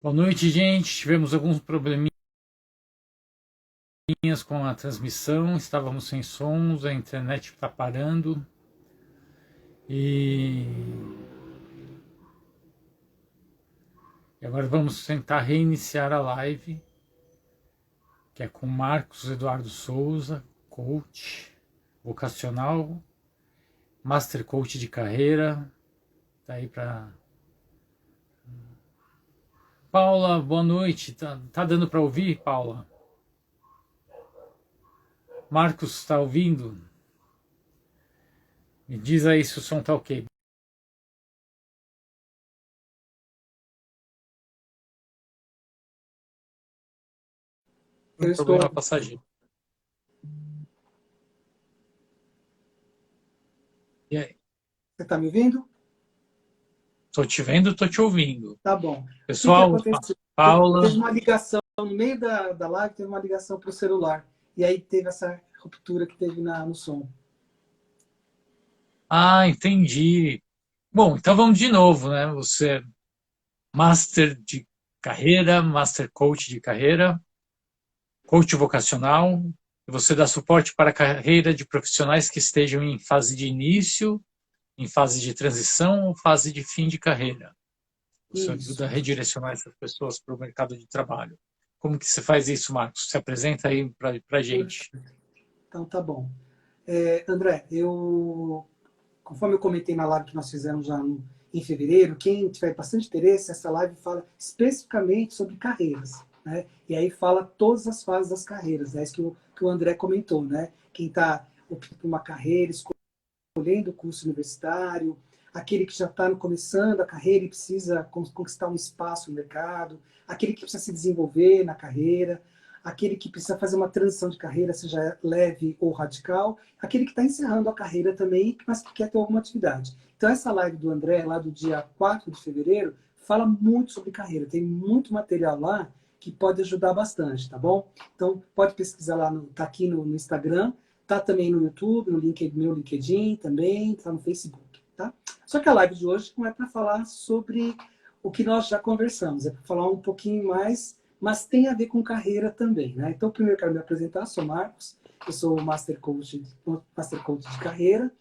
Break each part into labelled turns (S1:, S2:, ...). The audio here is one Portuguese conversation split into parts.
S1: Boa noite, gente. Tivemos alguns probleminhas com a transmissão, estávamos sem sons, a internet está parando e... agora vamos tentar reiniciar a live, que é com Marcos Eduardo Souza, coach vocacional, master coach de carreira. Tá aí para Paula. Boa noite. Tá dando para ouvir, Paula? Marcos, está ouvindo? Me diz aí se o som tá ok.
S2: Eu
S1: Um
S2: estou.
S1: problema passageiro. E aí?
S2: Você está me ouvindo?
S1: Tô te vendo, tô te ouvindo.
S2: Tá bom. O que
S1: Pessoal,
S2: aconteceu? Teve
S1: Paula.
S2: uma ligação, no meio da live, teve uma ligação para o celular. E aí teve essa ruptura que teve no som.
S1: Ah, entendi. Bom, então vamos de novo, né? Você é master de carreira, master coach de carreira, coach vocacional, e você dá suporte para a carreira de profissionais que estejam em fase de início, em fase de transição ou fase de fim de carreira. Você
S2: Isso.
S1: ajuda a redirecionar essas pessoas para o mercado de trabalho. Como que você faz isso, Marcos? Se apresenta aí para a gente.
S2: Então tá bom. André, conforme eu comentei na live que nós fizemos em fevereiro, quem tiver bastante interesse, essa live fala especificamente sobre carreiras, né? E aí fala todas as fases das carreiras, é isso que o André comentou, né? Quem está optando por uma carreira, escolhendo o curso universitário, aquele que já está começando a carreira e precisa conquistar um espaço no mercado, aquele que precisa se desenvolver na carreira, aquele que precisa fazer uma transição de carreira, seja leve ou radical, aquele que está encerrando a carreira também, mas que quer ter alguma atividade. Então, essa live do André, lá do dia 4 de fevereiro, fala muito sobre carreira. Tem muito material lá que pode ajudar bastante, tá bom? Então, pode pesquisar lá, tá aqui no Instagram, tá também no YouTube, no meu LinkedIn também, tá no Facebook, tá? Só que a live de hoje não é para falar sobre o que nós já conversamos, é para falar um pouquinho mais, mas tem a ver com carreira também, né? Então, primeiro eu quero me apresentar, sou Marcos, eu sou Master Coach de carreira.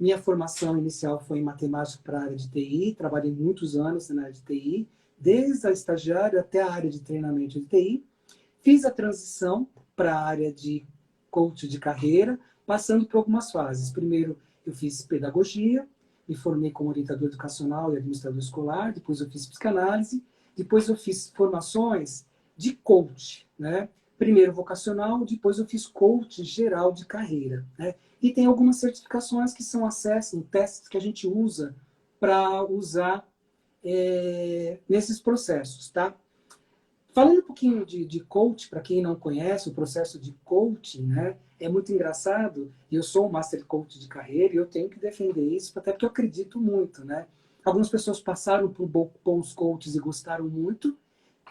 S2: Minha formação inicial foi em matemática para a área de TI, trabalhei muitos anos na área de TI, desde a estagiária até a área de treinamento de TI. Fiz a transição para a área de coach de carreira, passando por algumas fases. Primeiro, eu fiz pedagogia, me formei como orientador educacional e administrador escolar, depois eu fiz psicanálise, depois eu fiz formações de coach, né? Primeiro vocacional, depois eu fiz coach geral de carreira, né? E tem algumas certificações que são acesso, testes que a gente usa para usar nesses processos, tá? Falando um pouquinho de coach, para quem não conhece o processo de coaching, né, é muito engraçado. Eu sou um master coach de carreira e eu tenho que defender isso, até porque eu acredito muito, né? Algumas pessoas passaram por bons coaches e gostaram muito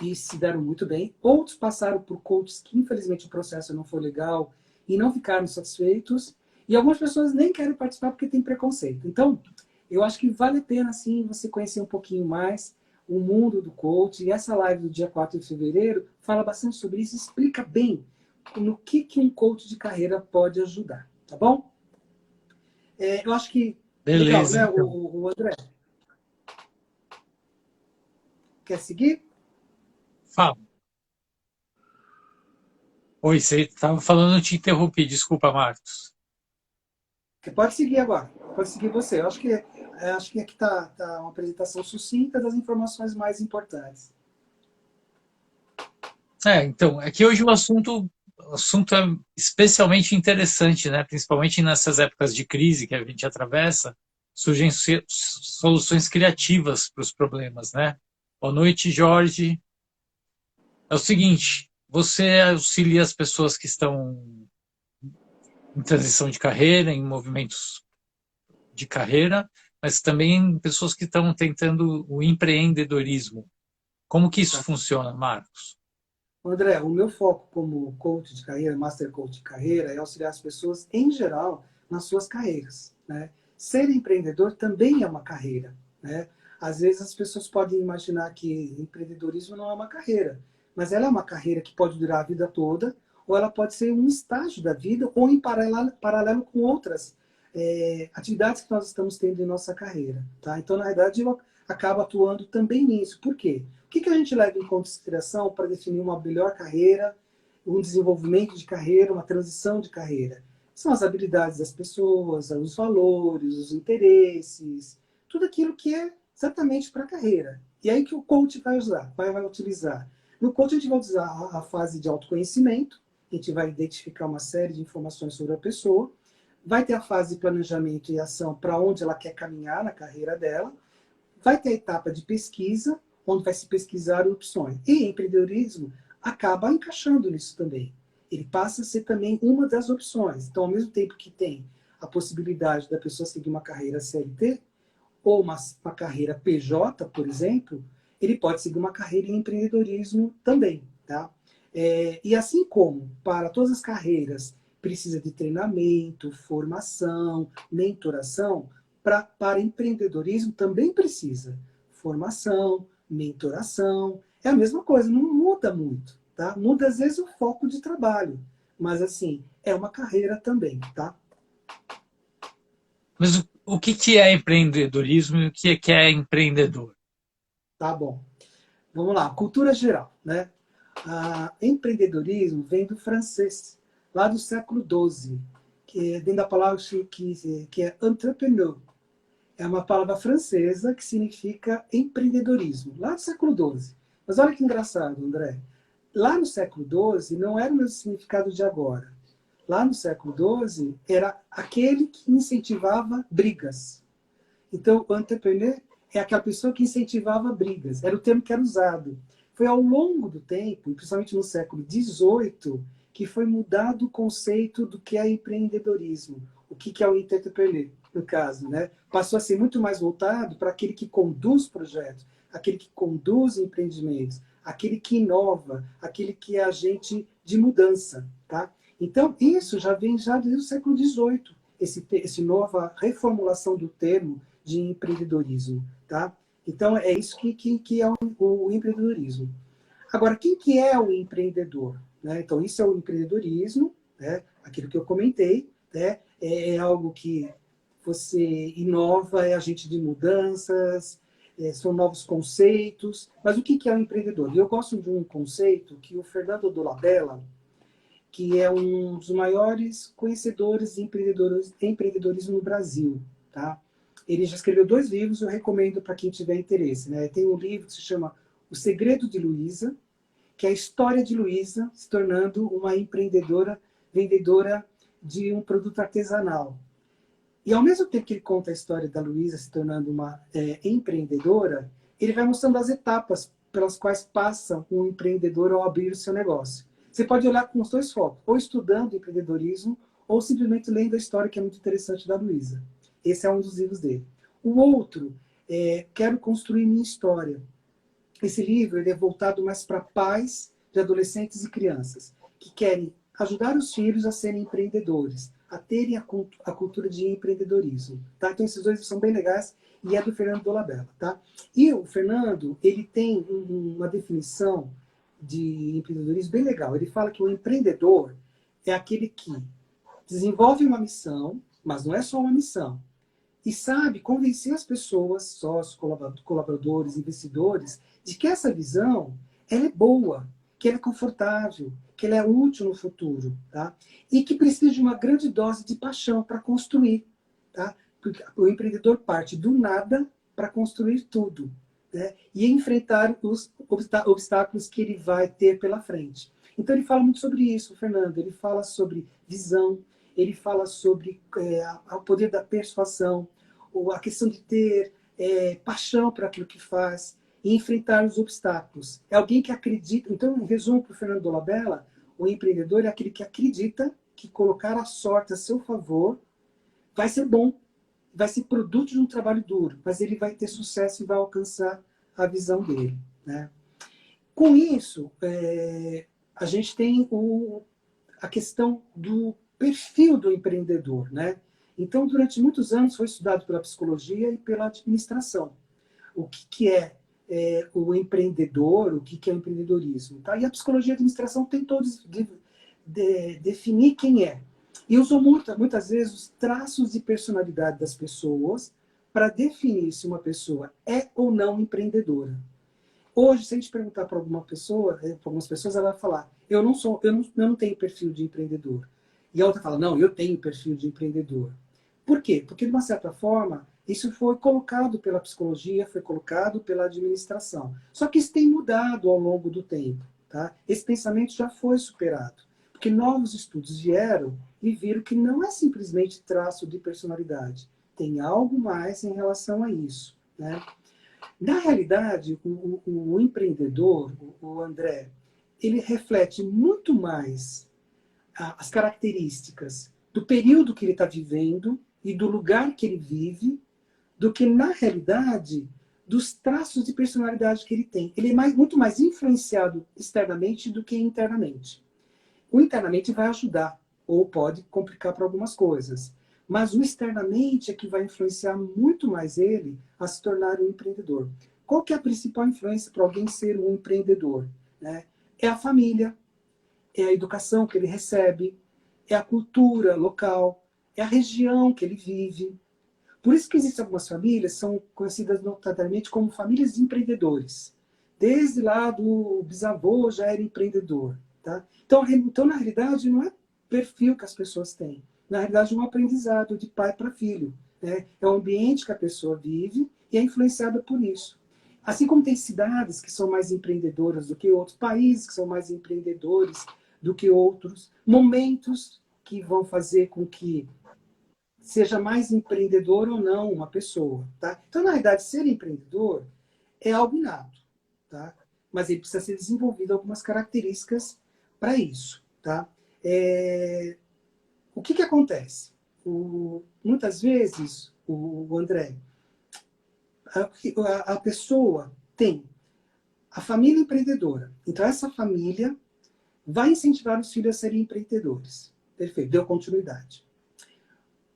S2: e se deram muito bem. Outros passaram por coaches que, infelizmente, o processo não foi legal e não ficaram satisfeitos. E algumas pessoas nem querem participar porque tem preconceito. Então, eu acho que vale a pena, sim, você conhecer um pouquinho mais o mundo do coaching. E essa live do dia 4 de fevereiro fala bastante sobre isso, explica bem no que um coach de carreira pode ajudar, tá bom? Eu acho que legal,
S1: Beleza,
S2: né,
S1: então.
S2: o André? Quer seguir?
S1: Fala. Oi, você estava falando, eu te interrompi. Desculpa, Marcos.
S2: Pode seguir agora. Pode seguir você. Eu acho que aqui tá uma apresentação sucinta das informações mais importantes.
S1: Então, é que hoje o assunto é especialmente interessante, né? Principalmente nessas épocas de crise que a gente atravessa, surgem soluções criativas para os problemas, né? Boa noite, Jorge. É o seguinte, você auxilia as pessoas que estão em transição de carreira, em movimentos de carreira, mas também pessoas que estão tentando o empreendedorismo. Como que isso
S2: Tá?
S1: funciona, Marcos?
S2: André, o meu foco como coach de carreira, master coach de carreira, é auxiliar as pessoas em geral nas suas carreiras, né? Ser empreendedor também é uma carreira, né? Às vezes as pessoas podem imaginar que empreendedorismo não é uma carreira, mas ela é uma carreira que pode durar a vida toda, ou ela pode ser um estágio da vida, ou em paralelo com outras atividades que nós estamos tendo em nossa carreira. Tá? Então, na verdade, eu acabo atuando também nisso. Por quê? O que a gente leva em consideração para definir uma melhor carreira, um desenvolvimento de carreira, uma transição de carreira? São as habilidades das pessoas, os valores, os interesses, tudo aquilo que é exatamente para a carreira. E aí que o coach vai usar, vai utilizar. No coach a gente vai usar a fase de autoconhecimento, a gente vai identificar uma série de informações sobre a pessoa, vai ter a fase de planejamento e ação para onde ela quer caminhar na carreira dela, vai ter a etapa de pesquisa, onde vai se pesquisar opções. E empreendedorismo acaba encaixando nisso também. Ele passa a ser também uma das opções. Então, ao mesmo tempo que tem a possibilidade da pessoa seguir uma carreira CLT, ou uma carreira PJ, por exemplo, ele pode seguir uma carreira em empreendedorismo também. Tá? E assim como para todas as carreiras precisa de treinamento, formação, mentoração, para empreendedorismo também precisa formação, mentoração. É a mesma coisa, não muda muito. Tá? Muda às vezes o foco de trabalho, mas assim, é uma carreira também. Tá?
S1: Mas o que é empreendedorismo e o que é empreendedor?
S2: Tá bom. Vamos lá, cultura geral, né? Empreendedorismo vem do francês, lá do século XII, que vem da palavra que é entrepreneur. É uma palavra francesa que significa empreendedorismo, lá do século XII. Mas olha que engraçado, André. Lá no século XII não era o mesmo significado de agora. Lá no século XII era aquele que incentivava brigas. Então, o entrepreneur é aquela pessoa que incentivava brigas. Era o termo que era usado. Foi ao longo do tempo, principalmente no século XVIII, que foi mudado o conceito do que é empreendedorismo. O que é o entrepreneur, no caso. Né? Passou a ser muito mais voltado para aquele que conduz projetos, aquele que conduz empreendimentos, aquele que inova, aquele que é agente de mudança. Tá? Então, isso já vem já desde o século XVIII, esse nova reformulação do termo de empreendedorismo. Tá? Então, é isso que é o empreendedorismo. Agora, quem que é o empreendedor? Né? Então, isso é o empreendedorismo, né? Aquilo que eu comentei, né? É algo que você inova, é agente de mudanças, são novos conceitos. Mas o que é o empreendedor? Eu gosto de um conceito que o Fernando Dolabella, que é um dos maiores conhecedores de empreendedorismo no Brasil, tá? Ele já escreveu 2 livros, eu recomendo para quem tiver interesse. Né? Tem um livro que se chama O Segredo de Luísa, que é a história de Luísa se tornando uma empreendedora, vendedora de um produto artesanal. E ao mesmo tempo que ele conta a história da Luísa se tornando uma empreendedora, ele vai mostrando as etapas pelas quais passa um empreendedor ao abrir o seu negócio. Você pode olhar com os 2 focos, ou estudando empreendedorismo, ou simplesmente lendo a história que é muito interessante da Luísa. Esse é um dos livros dele. O outro é Quero Construir Minha História. Esse livro ele é voltado mais para pais de adolescentes e crianças que querem ajudar os filhos a serem empreendedores, a terem a cultura de empreendedorismo. Tá? Então, esses 2 são bem legais e é do Fernando Dolabella. Tá? E o Fernando ele tem uma definição de empreendedorismo bem legal. Ele fala que o empreendedor é aquele que desenvolve uma missão, mas não é só uma missão, e sabe convencer as pessoas, sócios, colaboradores, investidores, de que essa visão ela é boa, que ela é confortável, que ela é útil no futuro, tá? E que precisa de uma grande dose de paixão para construir. Tá? Porque o empreendedor parte do nada para construir tudo. Né? E enfrentar os obstáculos que ele vai ter pela frente. Então ele fala muito sobre isso, Fernando. Ele fala sobre visão, ele fala sobre o poder da persuasão, ou a questão de ter paixão por aquilo que faz e enfrentar os obstáculos. É alguém que acredita. Então, em resumo para o Fernando Dolabella, o empreendedor é aquele que acredita que colocar a sorte a seu favor vai ser bom, vai ser produto de um trabalho duro, mas ele vai ter sucesso e vai alcançar a visão dele. Né? Com isso, a gente tem a questão do perfil do empreendedor. Né? Então, durante muitos anos foi estudado pela psicologia e pela administração. o que é, o empreendedor, o que é o empreendedorismo. Tá? E a psicologia e a administração tem todos definir quem é. E usou muitas vezes os traços de personalidade das pessoas para definir se uma pessoa é ou não empreendedora. Hoje, se a gente perguntar para alguma pessoa, para algumas pessoas, ela vai falar: eu não tenho perfil de empreendedor. E a outra fala: não, eu tenho perfil de empreendedor. Por quê? Porque, de uma certa forma, isso foi colocado pela psicologia, foi colocado pela administração. Só que isso tem mudado ao longo do tempo. Tá? Esse pensamento já foi superado. Porque novos estudos vieram e viram que não é simplesmente traço de personalidade. Tem algo mais em relação a isso. Né? Na realidade, o empreendedor, o André, ele reflete muito mais as características do período que ele está vivendo e do lugar que ele vive, do que, na realidade, dos traços de personalidade que ele tem. Ele é muito mais influenciado externamente do que internamente. O internamente vai ajudar, ou pode complicar para algumas coisas. Mas o externamente é que vai influenciar muito mais ele a se tornar um empreendedor. Qual que é a principal influência para alguém ser um empreendedor? Né? É a família, é a educação que ele recebe, é a cultura local, é a região que ele vive. Por isso que existem algumas famílias que são conhecidas notadamente como famílias de empreendedores. Desde lá do bisavô já era empreendedor. Tá? Então, na realidade, não é perfil que as pessoas têm. Na realidade, é um aprendizado de pai para filho. Né? É o ambiente que a pessoa vive e é influenciada por isso. Assim como tem cidades que são mais empreendedoras do que outros, países que são mais empreendedores do que outros, momentos que vão fazer com que seja mais empreendedor ou não uma pessoa. Tá? Então, na realidade, ser empreendedor é algo inato. Tá? Mas ele precisa ser desenvolvido algumas características para isso. Tá? O que acontece? Muitas vezes, o André, a pessoa tem a família empreendedora. Então, essa família vai incentivar os filhos a serem empreendedores. Perfeito, deu continuidade.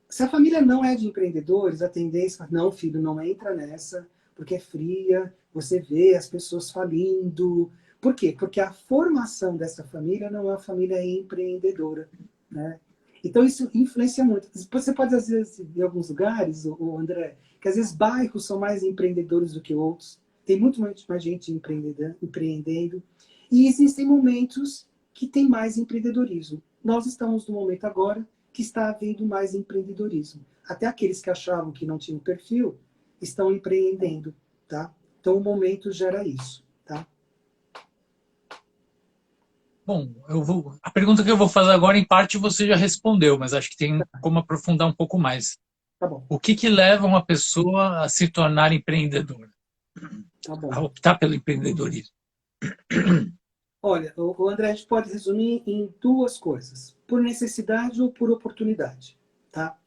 S2: Se a família não é de empreendedores, a tendência é: não, filho, não entra nessa, porque é fria, você vê as pessoas falindo. Por quê? Porque a formação dessa família não é uma família empreendedora. Né? Então, isso influencia muito. Você pode, às vezes, em alguns lugares, o André, que às vezes bairros são mais empreendedores do que outros, tem muito mais gente empreendendo, e existem momentos que tem mais empreendedorismo. Nós estamos no momento agora que está havendo mais empreendedorismo. Até aqueles que achavam que não tinham perfil estão empreendendo. Tá? Então, o momento gera isso. Tá?
S1: Bom, a pergunta que eu vou fazer agora, em parte, você já respondeu, mas acho que tem como aprofundar um pouco mais.
S2: Tá bom.
S1: O que leva uma pessoa a se tornar empreendedora?
S2: Tá bom.
S1: A optar pelo empreendedorismo?
S2: Olha, o André, a gente pode resumir em duas coisas: por necessidade ou por oportunidade. Tá?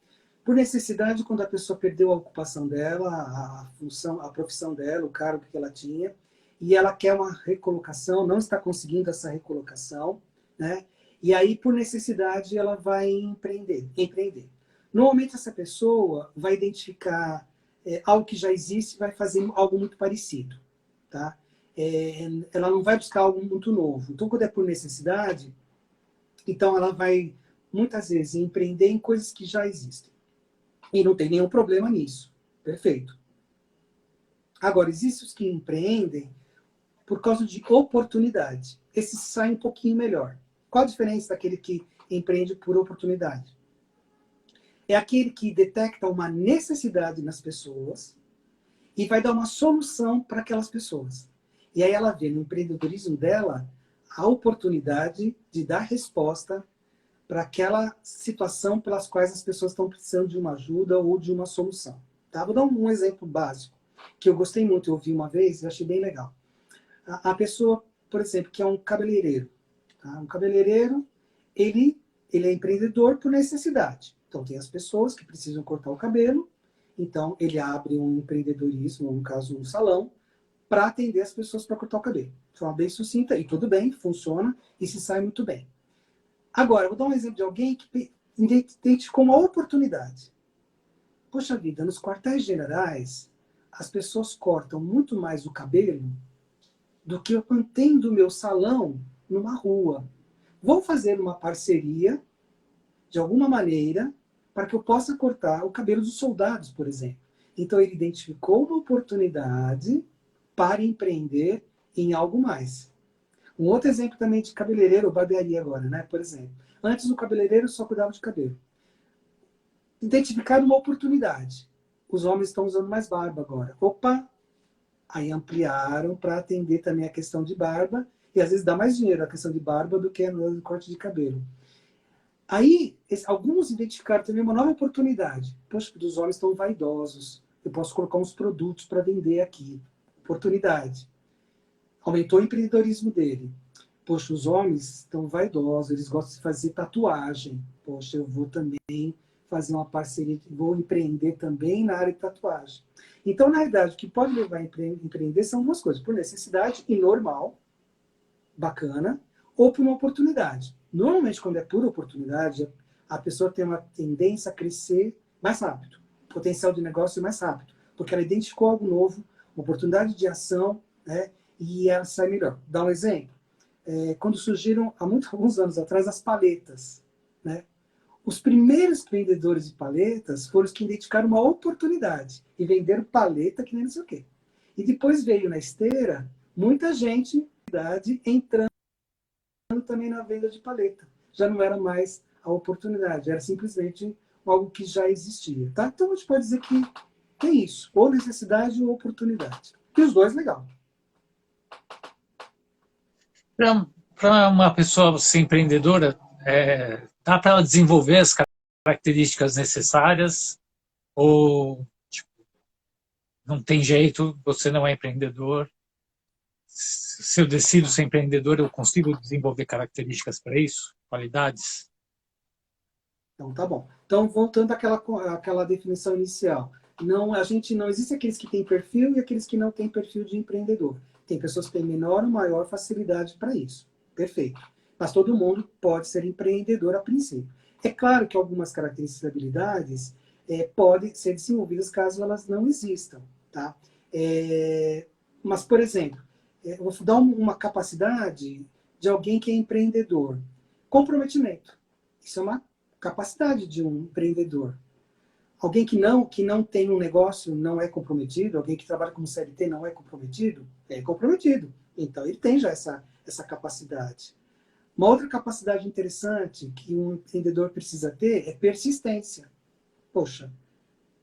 S2: Por necessidade, quando a pessoa perdeu a ocupação dela, a função, a profissão dela, o cargo que ela tinha, e ela quer uma recolocação, não está conseguindo essa recolocação, né? E aí, por necessidade, ela vai empreender. Normalmente, essa pessoa vai identificar algo que já existe e vai fazer algo muito parecido. Tá? Ela não vai buscar algo muito novo. Então, quando é por necessidade, então ela vai, muitas vezes, empreender em coisas que já existem. E não tem nenhum problema nisso. Perfeito. Agora, existem os que empreendem por causa de oportunidade. Esses saem um pouquinho melhor. Qual a diferença daquele que empreende por oportunidade? É aquele que detecta uma necessidade nas pessoas e vai dar uma solução para aquelas pessoas. E aí ela vê no empreendedorismo dela a oportunidade de dar resposta para aquela situação pelas quais as pessoas estão precisando de uma ajuda ou de uma solução. Tá? Vou dar um exemplo básico, que eu gostei muito, eu ouvi uma vez e achei bem legal. A pessoa, por exemplo, que é um cabeleireiro. Tá? Um cabeleireiro, ele é empreendedor por necessidade. Então, tem as pessoas que precisam cortar o cabelo, então ele abre um empreendedorismo, no caso um salão, para atender as pessoas para cortar o cabelo. De forma bem sucinta, e tudo bem, funciona e se sai muito bem. Agora, eu vou dar um exemplo de alguém que identificou uma oportunidade. Poxa vida, nos quartéis generais, as pessoas cortam muito mais o cabelo do que eu mantendo o meu salão numa rua. Vou fazer uma parceria, de alguma maneira, para que eu possa cortar o cabelo dos soldados, por exemplo. Então, ele identificou uma oportunidade para empreender em algo mais. Um outro exemplo também de cabeleireiro ou barbearia agora, né? Por exemplo. Antes, o cabeleireiro só cuidava de cabelo. Identificaram uma oportunidade. Os homens estão usando mais barba agora. Opa! Aí ampliaram para atender também a questão de barba. E às vezes dá mais dinheiro a questão de barba do que no corte de cabelo. Aí, alguns identificaram também uma nova oportunidade. Poxa, os homens estão vaidosos. Eu posso colocar uns produtos para vender aqui. Oportunidade. Aumentou o empreendedorismo dele. Poxa, os homens estão vaidosos, eles gostam de fazer tatuagem. Poxa, eu vou também fazer uma parceria, vou empreender também na área de tatuagem. Então, na verdade, o que pode levar a empreender são duas coisas. Por necessidade e normal, bacana, ou por uma oportunidade. Normalmente, quando é por oportunidade, a pessoa tem uma tendência a crescer mais rápido. O potencial de negócio é mais rápido. Porque ela identificou algo novo, uma oportunidade de ação, né? E ela sai melhor. Dá um exemplo. Quando surgiram, há alguns anos atrás, as paletas, né? Os primeiros vendedores de paletas foram os que identificaram uma oportunidade e venderam paleta que nem não sei o quê. E depois veio na esteira muita gente entrando também na venda de paleta. Já não era mais a oportunidade, era simplesmente algo que já existia. Tá? Então a gente pode dizer que tem isso, ou necessidade ou oportunidade. E os dois, legal.
S1: Para uma pessoa ser empreendedora, dá para ela desenvolver as características necessárias ou tipo, não tem jeito, você não é empreendedor? Se eu decido ser empreendedor, eu consigo desenvolver características para isso? Qualidades?
S2: Então tá bom. Então, voltando àquela definição inicial. A gente não existe aqueles que têm perfil e aqueles que não têm perfil de empreendedor. Tem pessoas que têm menor ou maior facilidade para isso. Perfeito. Mas todo mundo pode ser empreendedor a princípio. É claro que algumas características e habilidades podem ser desenvolvidas caso elas não existam. Tá? Mas, por exemplo, eu vou dar uma capacidade de alguém que é empreendedor. Comprometimento. Isso é uma capacidade de um empreendedor. Alguém que não tem um negócio não é comprometido, alguém que trabalha como CLT não é comprometido, é comprometido. Então, ele tem já essa capacidade. Uma outra capacidade interessante que um empreendedor precisa ter é persistência. Poxa,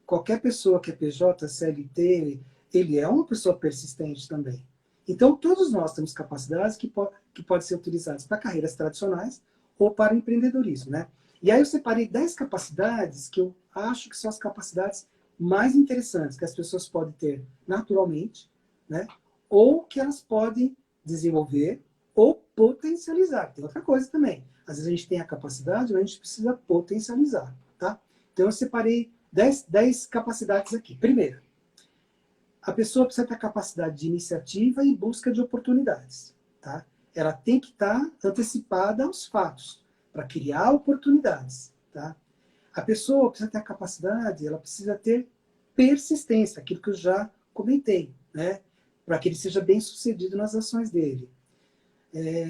S2: qualquer pessoa que é PJ, CLT, ele é uma pessoa persistente também. Então, todos nós temos capacidades que podem ser utilizadas para carreiras tradicionais ou para empreendedorismo, né? E aí eu separei 10 capacidades que eu acho que são as capacidades mais interessantes, que as pessoas podem ter naturalmente, né? Ou que elas podem desenvolver ou potencializar. Tem outra coisa também. Às vezes a gente tem a capacidade, mas a gente precisa potencializar, tá? Então eu separei 10 capacidades aqui. Primeiro, a pessoa precisa ter a capacidade de iniciativa e busca de oportunidades, tá? Ela tem que estar antecipada aos fatos, para criar oportunidades, tá? A pessoa precisa ter a capacidade, ela precisa ter persistência, aquilo que eu já comentei, né? Para que ele seja bem sucedido nas ações dele.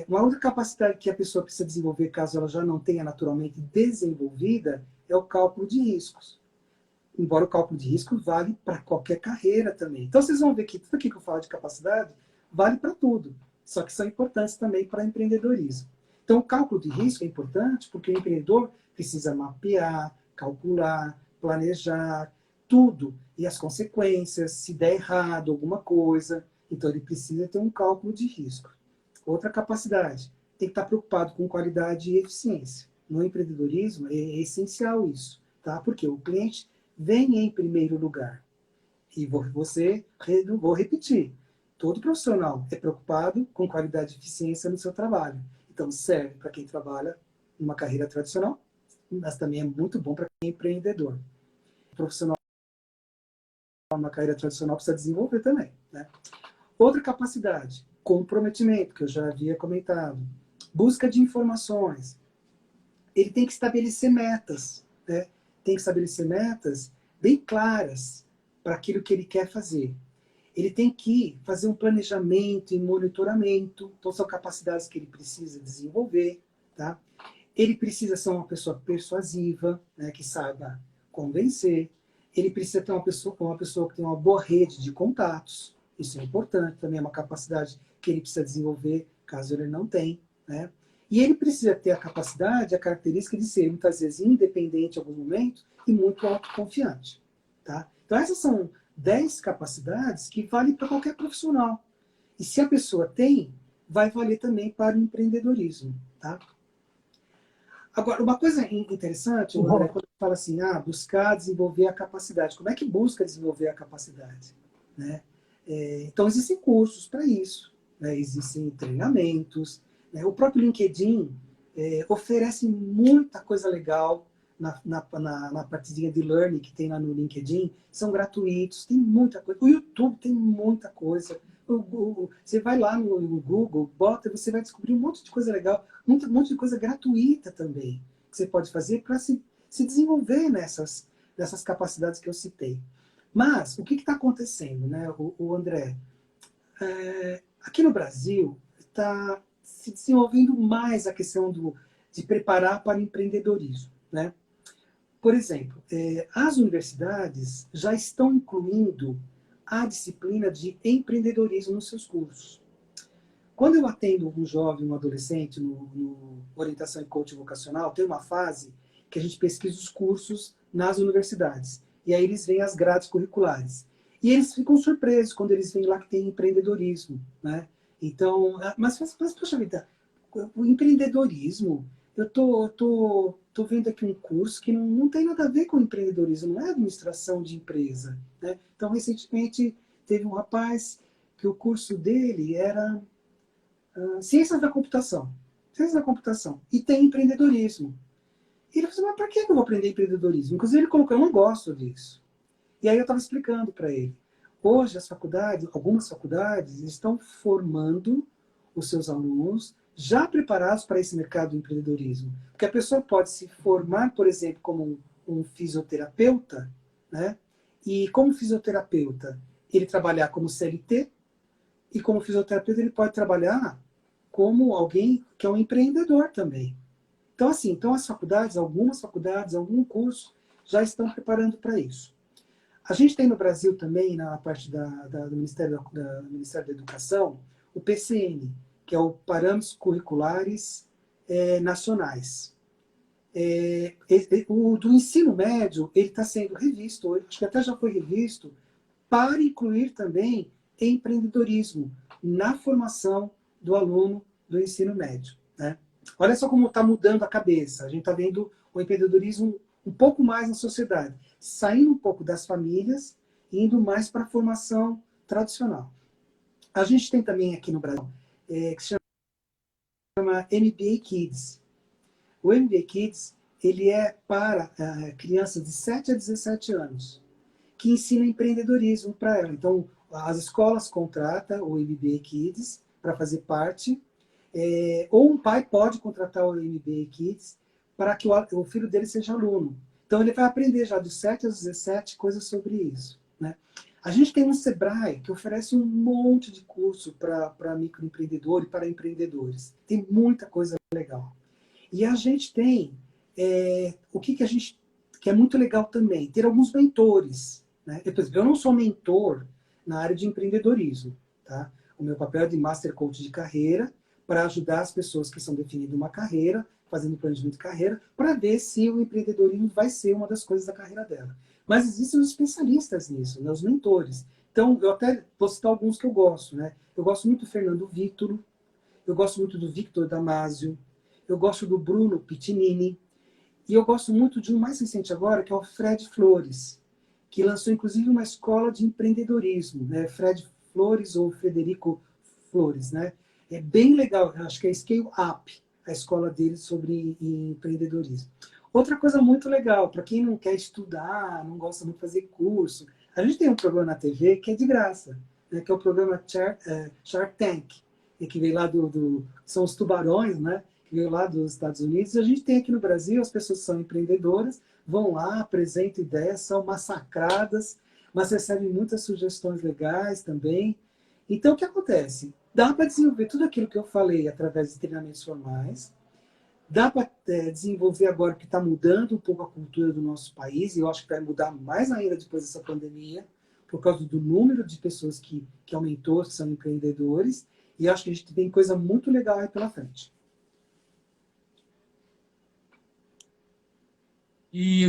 S2: Uma outra capacidade que a pessoa precisa desenvolver, caso ela já não tenha naturalmente desenvolvida, é o cálculo de riscos. Embora o cálculo de risco vale para qualquer carreira também. Então vocês vão ver que tudo aqui que eu falo de capacidade vale para tudo, só que são importantes também para empreendedorismo. Então o cálculo de risco é importante porque o empreendedor precisa mapear, calcular, planejar tudo e as consequências, se der errado alguma coisa, então ele precisa ter um cálculo de risco. Outra capacidade, tem que estar preocupado com qualidade e eficiência. No empreendedorismo é essencial isso, tá? Porque o cliente vem em primeiro lugar. E vou repetir, todo profissional é preocupado com qualidade e eficiência no seu trabalho. Então serve para quem trabalha numa carreira tradicional, mas também é muito bom para quem é empreendedor. O profissional numa carreira tradicional precisa desenvolver também, né? Outra capacidade, comprometimento, que eu já havia comentado. Busca de informações. Ele tem que estabelecer metas, né? Tem que estabelecer metas bem claras para aquilo que ele quer fazer. Ele tem que fazer um planejamento e monitoramento, então são capacidades que ele precisa desenvolver, tá? Ele precisa ser uma pessoa persuasiva, né, que saiba convencer. Ele precisa ter uma pessoa que tem uma boa rede de contatos, isso é importante, também é uma capacidade que ele precisa desenvolver, caso ele não tenha, né? E ele precisa ter a capacidade, a característica de ser, muitas vezes, independente em alguns momentos e muito autoconfiante, tá? Então essas são 10 capacidades que valem para qualquer profissional. E se a pessoa tem, vai valer também para o empreendedorismo, tá? Agora, uma coisa interessante, André, quando fala assim, buscar desenvolver a capacidade. Como é que busca desenvolver a capacidade? Né? Então, existem cursos para isso, né? Existem treinamentos. Né? O próprio LinkedIn oferece muita coisa legal na partidinha de learning que tem lá no LinkedIn. São gratuitos, tem muita coisa. O YouTube tem muita coisa. Você vai lá no Google, bota, você vai descobrir um monte de coisa legal, um monte de coisa gratuita também, que você pode fazer para se desenvolver nessas capacidades que eu citei. Mas, o que está acontecendo, né, o André? Aqui no Brasil, está se desenvolvendo mais a questão de preparar para o empreendedorismo, né? Por exemplo, as universidades já estão incluindo a disciplina de empreendedorismo nos seus cursos. Quando eu atendo um jovem, um adolescente no orientação e coaching vocacional, tem uma fase que a gente pesquisa os cursos nas universidades. E aí eles veem as grades curriculares. E eles ficam surpresos quando eles veem lá que tem empreendedorismo, né? Então, mas poxa vida, o empreendedorismo, eu tô vendo aqui um curso que não tem nada a ver com empreendedorismo, não é administração de empresa, né? Então, recentemente, teve um rapaz que o curso dele era ciências da computação. Ciências da computação. E tem empreendedorismo. E ele falou, mas para que eu vou aprender empreendedorismo? Inclusive, ele colocou, eu não gosto disso. E aí eu estava explicando para ele. Hoje, as faculdades, algumas faculdades, estão formando os seus alunos já preparados para esse mercado do empreendedorismo. Porque a pessoa pode se formar, por exemplo, como um fisioterapeuta, né? E como fisioterapeuta, ele trabalhar como CLT, e como fisioterapeuta ele pode trabalhar como alguém que é um empreendedor também. Então, assim, as faculdades, algumas faculdades, algum curso, já estão preparando para isso. A gente tem no Brasil também, na parte do Ministério da Educação, o PCN, que é o Parâmetros Curriculares Nacionais. O do ensino médio, ele está sendo revisto, acho que até já foi revisto, para incluir também empreendedorismo na formação do aluno do ensino médio, né? Olha só como está mudando a cabeça. A gente está vendo o empreendedorismo um pouco mais na sociedade, saindo um pouco das famílias e indo mais para a formação tradicional. A gente tem também aqui no Brasil, que se chama MBA Kids. O MBA Kids ele é para crianças de 7 a 17 anos, que ensina empreendedorismo para ela. Então, as escolas contratam o MBA Kids para fazer parte, ou um pai pode contratar o MBA Kids para que o filho dele seja aluno. Então, ele vai aprender já dos 7 aos 17 coisas sobre isso, né? A gente tem um Sebrae que oferece um monte de curso para microempreendedor e para empreendedores. Tem muita coisa legal. E a gente tem o que a gente que é muito legal também, ter alguns mentores, né? Eu não sou mentor na área de empreendedorismo, tá? O meu papel é de Master Coach de carreira, para ajudar as pessoas que estão definindo uma carreira, fazendo planejamento de carreira, para ver se o empreendedorismo vai ser uma das coisas da carreira dela. Mas existem os especialistas nisso, né, os mentores. Então, eu até vou citar alguns que eu gosto, né? Eu gosto muito do Fernando Vítor, eu gosto muito do Victor Damasio, eu gosto do Bruno Pitinini, e eu gosto muito de um mais recente agora, que é o Fred Flores, que lançou inclusive uma escola de empreendedorismo, né? Fred Flores ou Frederico Flores, né? É bem legal, acho que é Scale Up, a escola dele sobre empreendedorismo. Outra coisa muito legal, para quem não quer estudar, não gosta muito de fazer curso, a gente tem um programa na TV que é de graça, né? Que é o programa Shark Tank, que veio lá são os tubarões, né? Que veio lá dos Estados Unidos. E a gente tem aqui no Brasil, as pessoas que são empreendedoras, vão lá, apresentam ideias, são massacradas, mas recebe muitas sugestões legais também. Então, o que acontece? Dá para desenvolver tudo aquilo que eu falei através de treinamentos formais, dá para desenvolver agora, que está mudando um pouco a cultura do nosso país, e eu acho que vai mudar mais ainda depois dessa pandemia, por causa do número de pessoas que aumentou, que são empreendedores, e acho que a gente tem coisa muito legal aí pela frente.
S1: E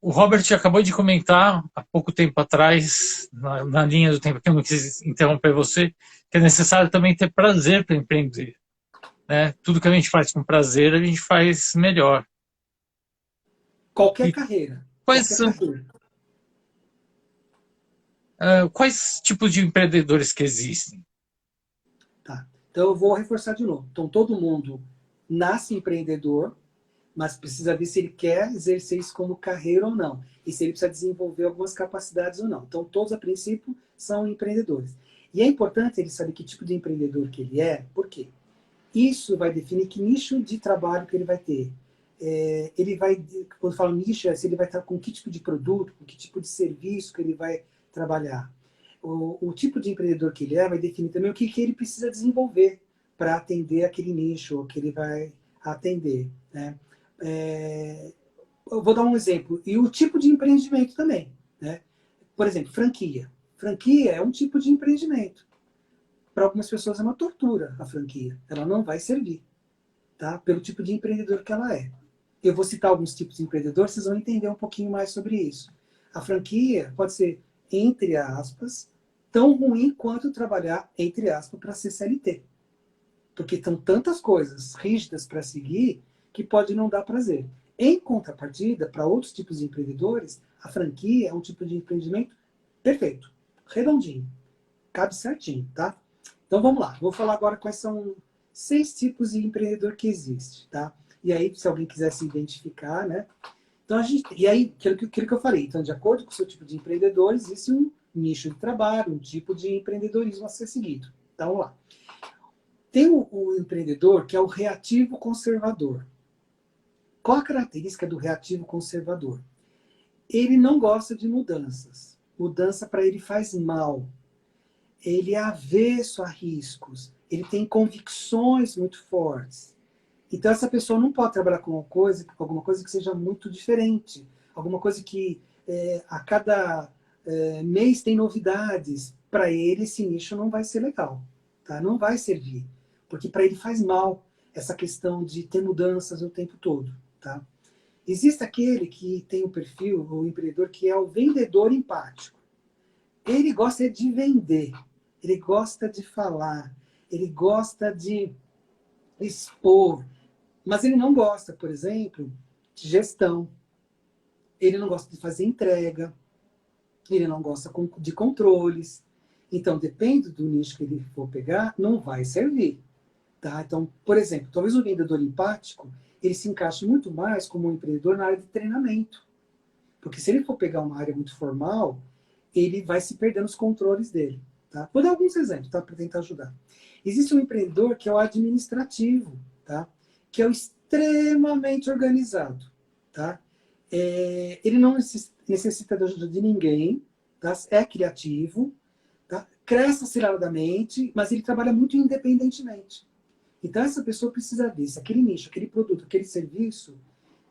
S1: o Robert acabou de comentar há pouco tempo atrás, na linha do tempo que eu não quis interromper você, que é necessário também ter prazer para empreender. Né? Tudo que a gente faz com prazer, a gente faz melhor.
S2: Qualquer
S1: E
S2: carreira.
S1: quais,
S2: Qualquer carreira.
S1: quais tipos de empreendedores que existem?
S2: Tá. Então, eu vou reforçar de novo. Então, todo mundo nasce empreendedor, mas precisa ver se ele quer exercer isso como carreira ou não. E se ele precisa desenvolver algumas capacidades ou não. Então, todos, a princípio, são empreendedores. E é importante ele saber que tipo de empreendedor que ele é, por quê? Isso vai definir que nicho de trabalho que ele vai ter. Ele vai, quando fala nicho, é se ele vai estar com que tipo de produto, com que tipo de serviço que ele vai trabalhar. O tipo de empreendedor que ele é vai definir também o que ele precisa desenvolver para atender aquele nicho que ele vai atender. Né? Eu vou dar um exemplo. E o tipo de empreendimento também. Né? Por exemplo, franquia. Franquia é um tipo de empreendimento. Para algumas pessoas é uma tortura a franquia. Ela não vai servir, tá? Pelo tipo de empreendedor que ela é. Eu vou citar alguns tipos de empreendedor, vocês vão entender um pouquinho mais sobre isso. A franquia pode ser, entre aspas, tão ruim quanto trabalhar, entre aspas, para ser CLT. Porque estão tantas coisas rígidas para seguir que pode não dar prazer. Em contrapartida, para outros tipos de empreendedores, a franquia é um tipo de empreendimento perfeito, redondinho, cabe certinho, tá? Então vamos lá, vou falar agora quais são 6 tipos de empreendedor que existe, tá? E aí, se alguém quiser se identificar, né? Então e aí, aquilo que eu falei, então, de acordo com o seu tipo de empreendedor, existe um nicho de trabalho, um tipo de empreendedorismo a ser seguido. Então, vamos lá. Tem o empreendedor que é o reativo conservador. Qual a característica do reativo conservador? Ele não gosta de mudanças. Mudança para ele faz mal. Ele é avesso a riscos. Ele tem convicções muito fortes. Então essa pessoa não pode trabalhar com alguma coisa que seja muito diferente. Alguma coisa que a cada mês tem novidades. Para ele, esse nicho não vai ser legal. Tá? Não vai servir. Porque para ele faz mal essa questão de ter mudanças o tempo todo. Tá? Existe aquele que tem o perfil, o empreendedor, que é o vendedor empático. Ele gosta de vender. Ele gosta de falar. Ele gosta de expor. Mas ele não gosta, por exemplo, de gestão. Ele não gosta de fazer entrega. Ele não gosta de controles. Então, depende do nicho que ele for pegar, não vai servir. Tá? Então, por exemplo, talvez o vendedor empático, ele se encaixe muito mais como um empreendedor na área de treinamento. Porque se ele for pegar uma área muito formal, ele vai se perder nos controles dele. Tá? Vou dar alguns exemplos, tá? Para tentar ajudar. Existe um empreendedor que é o administrativo, tá? Que é o extremamente organizado. Tá? Ele não necessita da ajuda de ninguém, tá? É criativo, tá? Cresce aceleradamente, mas ele trabalha muito independentemente. Então essa pessoa precisa ver se aquele nicho, aquele produto, aquele serviço,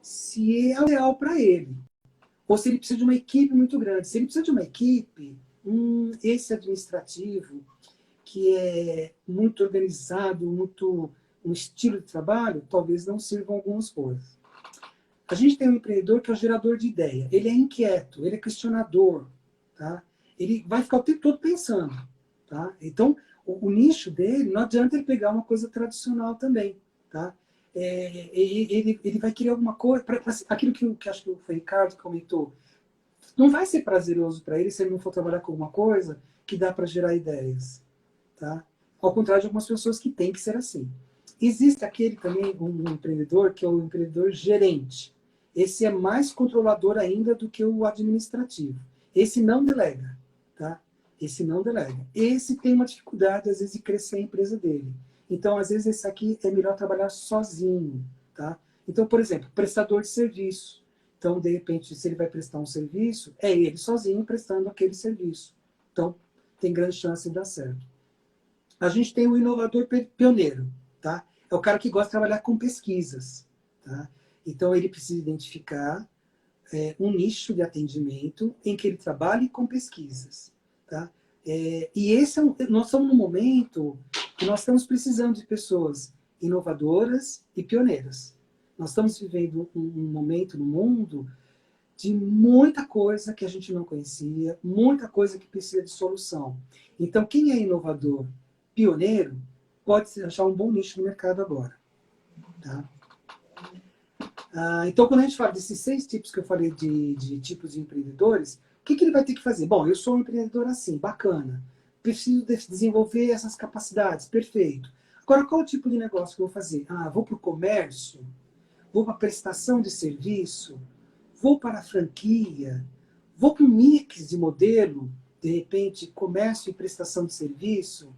S2: se é real para ele. Ou se ele precisa de uma equipe muito grande. Se ele precisa de uma equipe, esse administrativo, que é muito organizado, muito um estilo de trabalho, talvez não sirvam algumas coisas. A gente tem um empreendedor que é o gerador de ideia. Ele é inquieto, ele é questionador. Tá? Ele vai ficar o tempo todo pensando. Tá? Então, o nicho dele, não adianta ele pegar uma coisa tradicional também. Tá? Ele vai querer alguma coisa, aquilo que acho que o Ricardo comentou, não vai ser prazeroso para ele se ele não for trabalhar com alguma coisa que dá para gerar ideias. Tá? Ao contrário de algumas pessoas que tem que ser assim. Existe aquele também, um empreendedor, que é o empreendedor gerente. Esse é mais controlador ainda do que o administrativo. Esse não delega. Tá? Esse não delega. Esse tem uma dificuldade, às vezes, de crescer a empresa dele. Então, às vezes, esse aqui é melhor trabalhar sozinho. Tá? Então, por exemplo, prestador de serviço. Então, de repente, se ele vai prestar um serviço, é ele sozinho prestando aquele serviço. Então, tem grande chance de dar certo. A gente tem o inovador pioneiro, tá? É o cara que gosta de trabalhar com pesquisas, tá? Então, ele precisa identificar um nicho de atendimento em que ele trabalhe com pesquisas, tá? E nós estamos num momento que nós estamos precisando de pessoas inovadoras e pioneiras. Nós estamos vivendo um momento no mundo de muita coisa que a gente não conhecia, muita coisa que precisa de solução. Então, quem é inovador, pioneiro, pode achar um bom nicho no mercado agora. Tá? Então, quando a gente fala desses 6 tipos que eu falei de tipos de empreendedores, o que ele vai ter que fazer? Bom, eu sou um empreendedor assim, bacana. Preciso desenvolver essas capacidades, perfeito. Agora, qual o tipo de negócio que eu vou fazer? Vou para o comércio? Vou para a prestação de serviço? Vou para a franquia? Vou para o mix de modelo? De repente, comércio e prestação de serviço?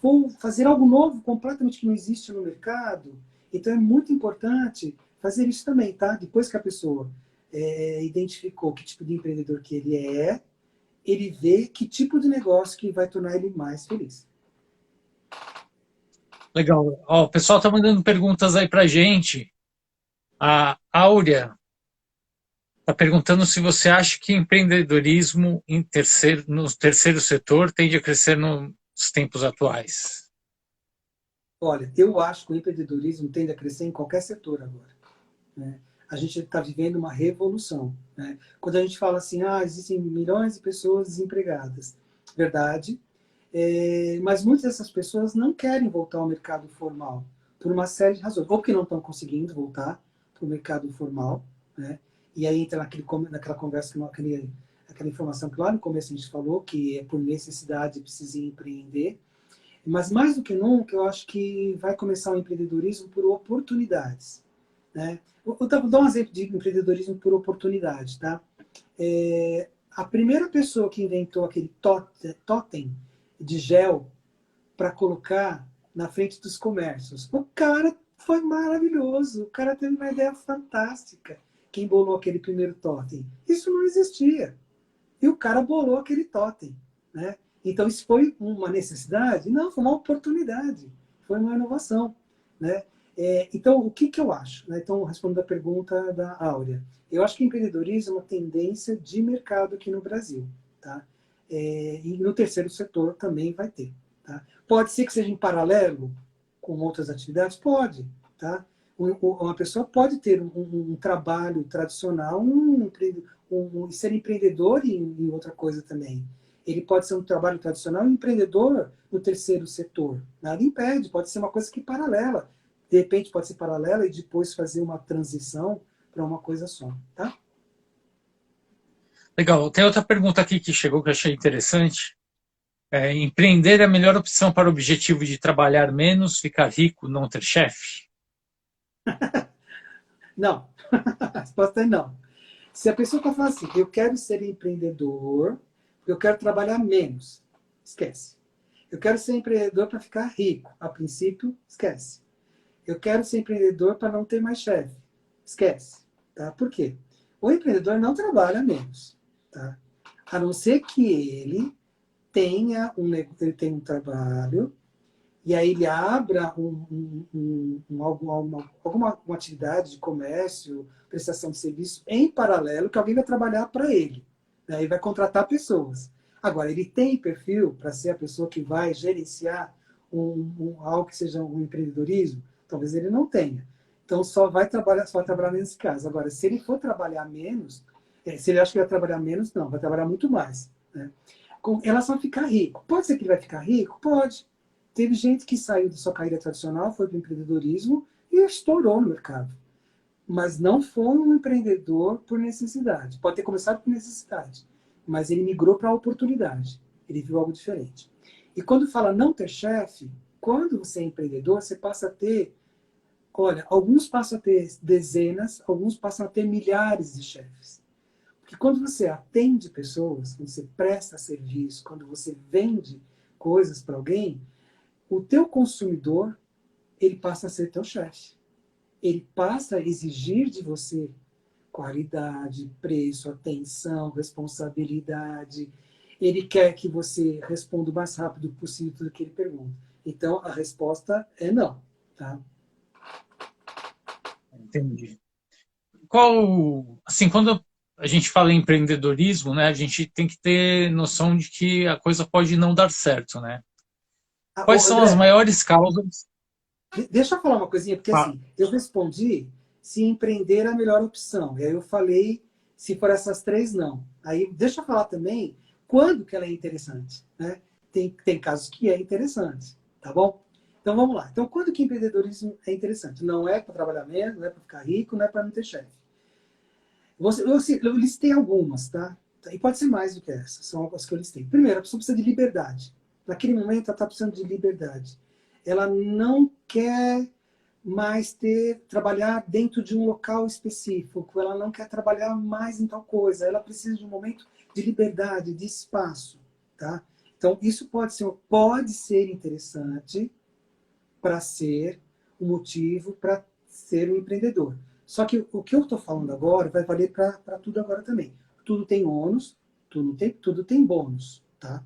S2: Vou fazer algo novo, completamente que não existe no mercado? Então, é muito importante fazer isso também, tá? Depois que a pessoa identificou que tipo de empreendedor que ele vê que tipo de negócio que vai tornar ele mais feliz.
S1: Legal. Ó, o pessoal está mandando perguntas aí para gente. A Áurea está perguntando se você acha que empreendedorismo no terceiro setor tende a crescer nos tempos atuais.
S2: Olha, eu acho que o empreendedorismo tende a crescer em qualquer setor agora. Né? A gente está vivendo uma revolução. Né? Quando a gente fala assim, existem milhões de pessoas desempregadas. Verdade. Mas muitas dessas pessoas não querem voltar ao mercado formal por uma série de razões. Ou porque não estão conseguindo voltar para o mercado formal, né? E aí entra naquela conversa, aquela informação que lá no começo a gente falou, que é por necessidade precisa empreender. Mas mais do que nunca, eu acho que vai começar o empreendedorismo por oportunidades. Né? Vou dar um exemplo de empreendedorismo por oportunidade. Tá? A primeira pessoa que inventou aquele totem de gel para colocar na frente dos comércios, o cara foi maravilhoso, o cara teve uma ideia fantástica. Quem bolou aquele primeiro totem? Isso não existia. E o cara bolou aquele totem. Né? Então, isso foi uma necessidade? Não, foi uma oportunidade. Foi uma inovação. Né? Então, o que eu acho? Né? Então, respondendo a pergunta da Áurea. Eu acho que empreendedorismo é uma tendência de mercado aqui no Brasil. Tá? E no terceiro setor também vai ter. Tá? Pode ser que seja em paralelo com outras atividades? Pode. Tá? Uma pessoa pode ter um trabalho tradicional, ser empreendedor em outra coisa também. Ele pode ser um trabalho tradicional e um empreendedor no terceiro setor. Nada impede, pode ser uma coisa que paralela. De repente pode ser paralela e depois fazer uma transição para uma coisa só. Tá?
S1: Legal. Tem outra pergunta aqui que chegou que eu achei interessante. Empreender é a melhor opção para o objetivo de trabalhar menos, ficar rico, não ter chefe?
S2: Não. A resposta é não. Se a pessoa está falando assim, eu quero ser empreendedor, eu quero trabalhar menos, esquece. Eu quero ser empreendedor para ficar rico, a princípio, esquece. Eu quero ser empreendedor para não ter mais chefe, esquece. Tá? Por quê? O empreendedor não trabalha menos, tá? A não ser que ele tenha um trabalho e aí ele abra alguma atividade de comércio, prestação de serviço em paralelo, que alguém vai trabalhar para ele. Né? E vai contratar pessoas. Agora, ele tem perfil para ser a pessoa que vai gerenciar algo que seja um empreendedorismo? Talvez ele não tenha. Então, só vai trabalhar nesse caso. Agora, se ele for trabalhar menos, se ele acha que vai trabalhar menos, não, vai trabalhar muito mais. Né? Com relação a ficar rico. Pode ser que ele vai ficar rico? Pode. Teve gente que saiu da sua carreira tradicional, foi para o empreendedorismo e estourou no mercado. Mas não foi um empreendedor por necessidade. Pode ter começado por necessidade, mas ele migrou para a oportunidade. Ele viu algo diferente. E quando fala não ter chefe, quando você é empreendedor, você passa a ter, olha, alguns passam a ter dezenas, alguns passam a ter milhares de chefes. Porque quando você atende pessoas, quando você presta serviço, quando você vende coisas para alguém, o teu consumidor, ele passa a ser teu chefe. Ele passa a exigir de você qualidade, preço, atenção, responsabilidade. Ele quer que você responda o mais rápido possível tudo que ele pergunta. Então, a resposta é não. Tá?
S1: Entendi. Assim, quando a gente fala em empreendedorismo, né, a gente tem que ter noção de que a coisa pode não dar certo, né? Quais são as
S2: André,
S1: maiores causas?
S2: deixa eu falar uma coisinha, porque
S1: Ah,
S2: assim, eu respondi se empreender é a melhor opção. E aí eu falei, se for essas três, não. Aí deixa eu falar também quando que ela é interessante. Né? Tem casos que é interessante, tá bom? Então vamos lá. Então, quando que empreendedorismo é interessante? Não é para trabalhar menos, não é para ficar rico, não é para não ter chefe. Eu listei algumas, tá? E pode ser mais do que essas, são as que eu listei. Primeiro, a pessoa precisa de liberdade. Naquele momento, ela está precisando de liberdade. Ela não quer mais trabalhar dentro de um local específico, ela não quer trabalhar mais em tal coisa, ela precisa de um momento de liberdade, de espaço. Tá? Então, isso pode ser interessante para ser um motivo para ser um empreendedor. Só que o que eu estou falando agora vai valer para tudo agora também. Tudo tem ônus, tudo tem bônus. Tá?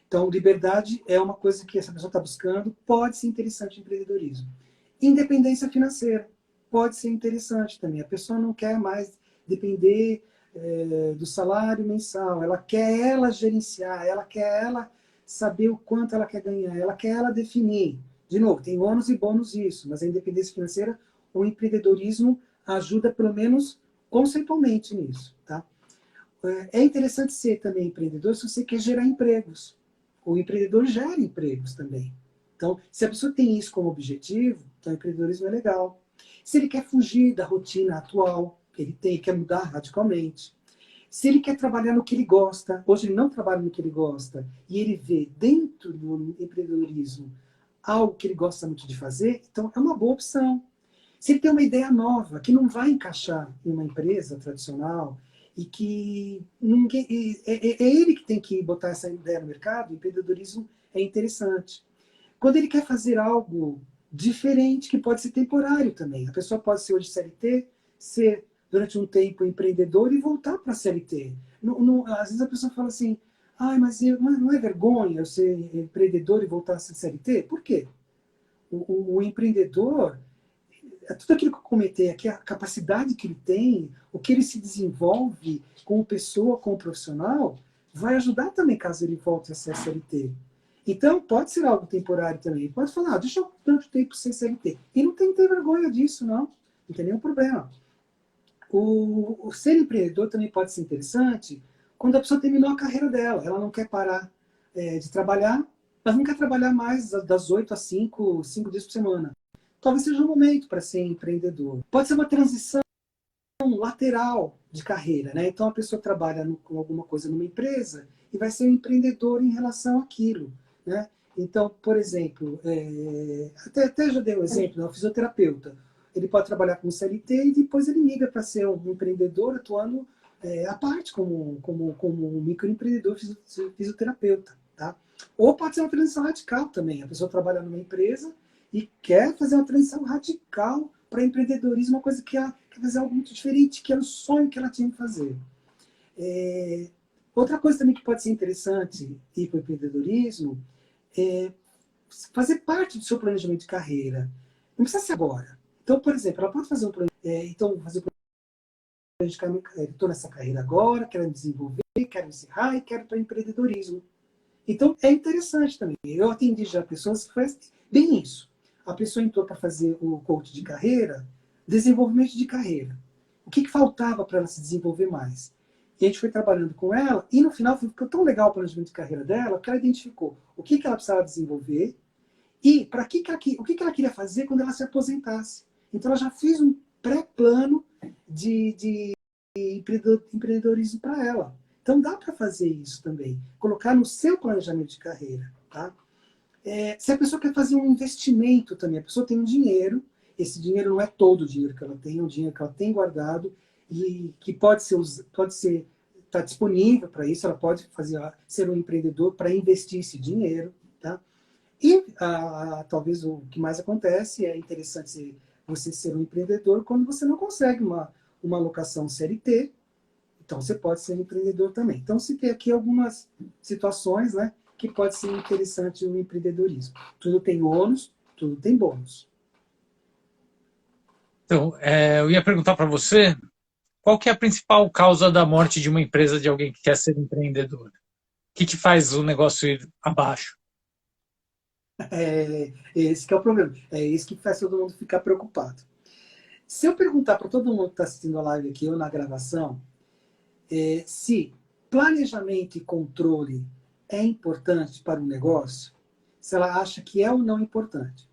S2: Então, liberdade é uma coisa que essa pessoa está buscando, pode ser interessante em empreendedorismo. Independência financeira pode ser interessante também. A pessoa não quer mais depender do salário mensal, ela quer ela gerenciar, ela quer ela saber o quanto ela quer ganhar, ela quer ela definir. De novo, tem ônus e bônus isso, mas a independência financeira, o empreendedorismo ajuda pelo menos conceitualmente nisso. Tá? É interessante ser também empreendedor se você quer gerar empregos. O empreendedor gera empregos também. Então, se a pessoa tem isso como objetivo, então o empreendedorismo é legal. Se ele quer fugir da rotina atual que ele tem, quer mudar radicalmente. Se ele quer trabalhar no que ele gosta, hoje ele não trabalha no que ele gosta, e ele vê dentro do empreendedorismo algo que ele gosta muito de fazer, então é uma boa opção. Se ele tem uma ideia nova, que não vai encaixar em uma empresa tradicional, e que ninguém, é ele que tem que botar essa ideia no mercado, o empreendedorismo é interessante. Quando ele quer fazer algo diferente, que pode ser temporário também. A pessoa pode ser hoje CLT, ser durante um tempo empreendedor e voltar para a CLT. Às vezes a pessoa fala assim, mas não é vergonha eu ser empreendedor e voltar a ser CLT? Por quê? O empreendedor, tudo aquilo que eu comentei aqui, a capacidade que ele tem, o que ele se desenvolve como pessoa, como profissional, vai ajudar também caso ele volte a ser CLT. Então, pode ser algo temporário também. Pode falar, deixa eu tanto tempo ser CLT. E não tem que ter vergonha disso, não. Não tem nenhum problema. O ser empreendedor também pode ser interessante quando a pessoa terminou a carreira dela. Ela não quer parar de trabalhar, mas não quer trabalhar mais das 8 às 5 dias por semana. Talvez seja um momento para ser empreendedor. Pode ser uma transição lateral de carreira, né? Então a pessoa trabalha com alguma coisa numa empresa e vai ser um empreendedor em relação àquilo, né? Então, por exemplo, até já dei um exemplo, né? O fisioterapeuta, ele pode trabalhar como CLT e depois ele migra para ser um empreendedor atuando à parte como um microempreendedor fisioterapeuta, tá? Ou pode ser uma transição radical também. A pessoa trabalha numa empresa e quer fazer uma transição radical para empreendedorismo, uma coisa que ela quer fazer algo muito diferente, que era o sonho que ela tinha que fazer. Outra coisa também que pode ser interessante ir para o empreendedorismo é fazer parte do seu planejamento de carreira. Não precisa ser agora. Então, por exemplo, ela pode fazer um fazer planejamento, estou nessa carreira agora, quero me desenvolver, quero encerrar e quero ir para empreendedorismo. Então, é interessante também. Eu atendi já pessoas que fazem bem isso. A pessoa entrou para fazer o coach de carreira, desenvolvimento de carreira. O que faltava para ela se desenvolver mais? E a gente foi trabalhando com ela, e no final ficou tão legal o planejamento de carreira dela, que ela identificou o que ela precisava desenvolver e o que ela queria fazer quando ela se aposentasse. Então, ela já fez um pré-plano de empreendedorismo para ela. Então, dá para fazer isso também. Colocar no seu planejamento de carreira. Tá? Se a pessoa quer fazer um investimento também, a pessoa tem um dinheiro, esse dinheiro não é todo o dinheiro que ela tem, é um dinheiro que ela tem guardado e que pode ser está disponível para isso, ela pode ser um empreendedor para investir esse dinheiro. Tá? E talvez o que mais acontece é interessante você ser um empreendedor quando você não consegue uma alocação CLT, então você pode ser um empreendedor também. Então, citei aqui algumas situações, né, que pode ser interessante o empreendedorismo. Tudo tem ônus, tudo tem bônus.
S1: Então, eu ia perguntar para você, qual que é a principal causa da morte de uma empresa de alguém que quer ser empreendedor? O que faz o negócio ir abaixo?
S2: Esse que é o problema. É isso que faz todo mundo ficar preocupado. Se eu perguntar para todo mundo que está assistindo a live aqui ou na gravação, se planejamento e controle é importante para o negócio, se ela acha que é ou não importante,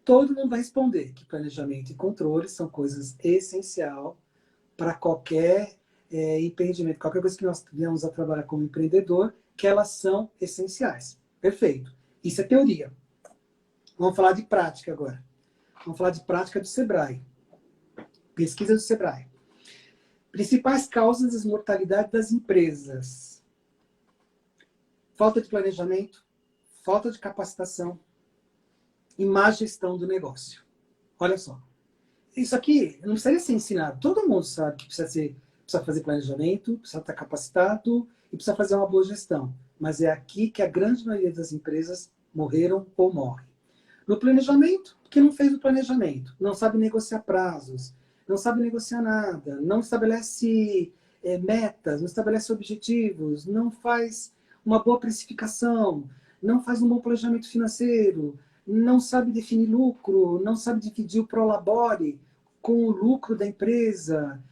S2: todo mundo vai responder que planejamento e controle são coisas essenciais para qualquer empreendimento, qualquer coisa que nós venhamos a trabalhar como empreendedor, que elas são essenciais. Perfeito. Isso é teoria. Vamos falar de prática agora. Vamos falar de prática do Sebrae. Pesquisa do Sebrae. Principais causas de mortalidade das empresas. Falta de planejamento, falta de capacitação e má gestão do negócio. Olha só. Isso aqui não precisaria ser ensinado. Todo mundo sabe que precisa fazer planejamento, precisa estar capacitado e precisa fazer uma boa gestão. Mas é aqui que a grande maioria das empresas morreram ou morrem. No planejamento, porque não fez o planejamento, não sabe negociar prazos, não sabe negociar nada, não estabelece metas, não estabelece objetivos, não faz uma boa precificação, não faz um bom planejamento financeiro, não sabe definir lucro, não sabe dividir o prolabore com o lucro da empresa,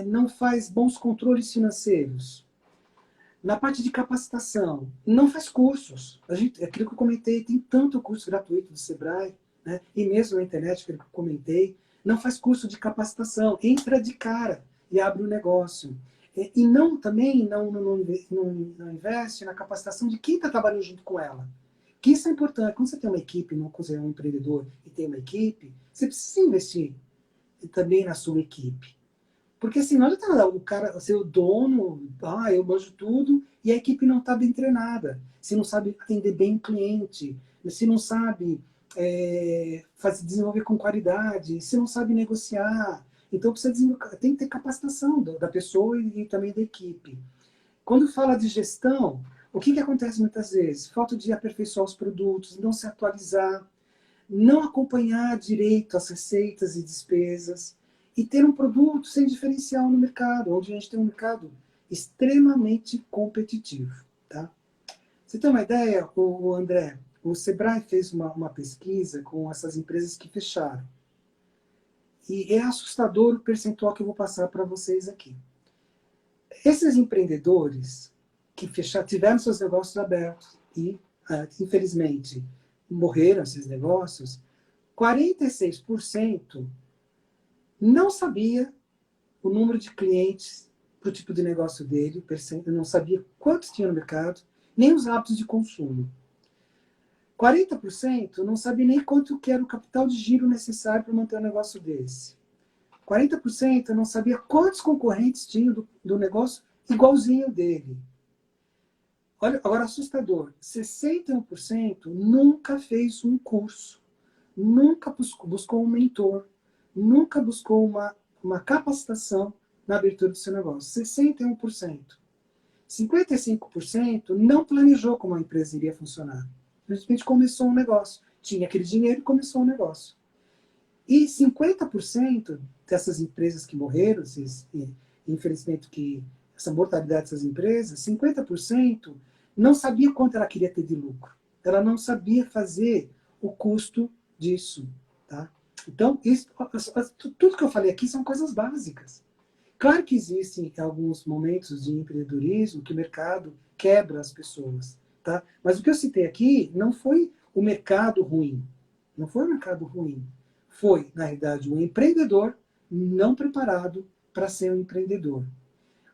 S2: não faz bons controles financeiros. Na parte de capacitação, não faz cursos. Aquilo que eu comentei, tem tanto curso gratuito do Sebrae, né? E mesmo na internet, aquilo que eu comentei, não faz curso de capacitação. Entra de cara e abre o negócio. E também não investe na capacitação de quem está trabalhando junto com ela. Que isso é importante. Quando você tem uma equipe, quando você é um empreendedor e tem uma equipe, você precisa investir também na sua equipe. Porque senão ele tá, o cara, ser o dono, eu manjo tudo, e a equipe não está bem treinada. Se não sabe atender bem o cliente, se não sabe desenvolver com qualidade, se não sabe negociar. Então tem que ter capacitação da pessoa e também da equipe. Quando fala de gestão, o que acontece muitas vezes? Falta de aperfeiçoar os produtos, não se atualizar, não acompanhar direito as receitas e despesas, e ter um produto sem diferencial no mercado, onde a gente tem um mercado extremamente competitivo. Tá? Você tem uma ideia, o André? O Sebrae fez uma pesquisa com essas empresas que fecharam. E é assustador o percentual que eu vou passar para vocês aqui. Esses empreendedores que tiveram seus negócios abertos e, infelizmente, morreram esses negócios, 46% não sabia o número de clientes para o tipo de negócio dele, não sabia quantos tinha no mercado, nem os hábitos de consumo. 40% não sabia nem quanto que era o capital de giro necessário para manter um negócio desse. 40% não sabia quantos concorrentes tinham do negócio igualzinho dele. Olha, agora assustador, 61% nunca fez um curso, nunca buscou um mentor, nunca buscou uma capacitação na abertura do seu negócio. 61%. 55% não planejou como a empresa iria funcionar. Simplesmente começou um negócio. Tinha aquele dinheiro e começou um negócio. E 50% dessas empresas que morreram, infelizmente, essa mortalidade dessas empresas, 50% não sabia quanto ela queria ter de lucro. Ela não sabia fazer o custo disso. Tá? Então, tudo que eu falei aqui são coisas básicas. Claro que existem alguns momentos de empreendedorismo que o mercado quebra as pessoas. Tá? Mas o que eu citei aqui não foi o mercado ruim. Não foi o mercado ruim. Foi, na realidade, um empreendedor não preparado para ser um empreendedor.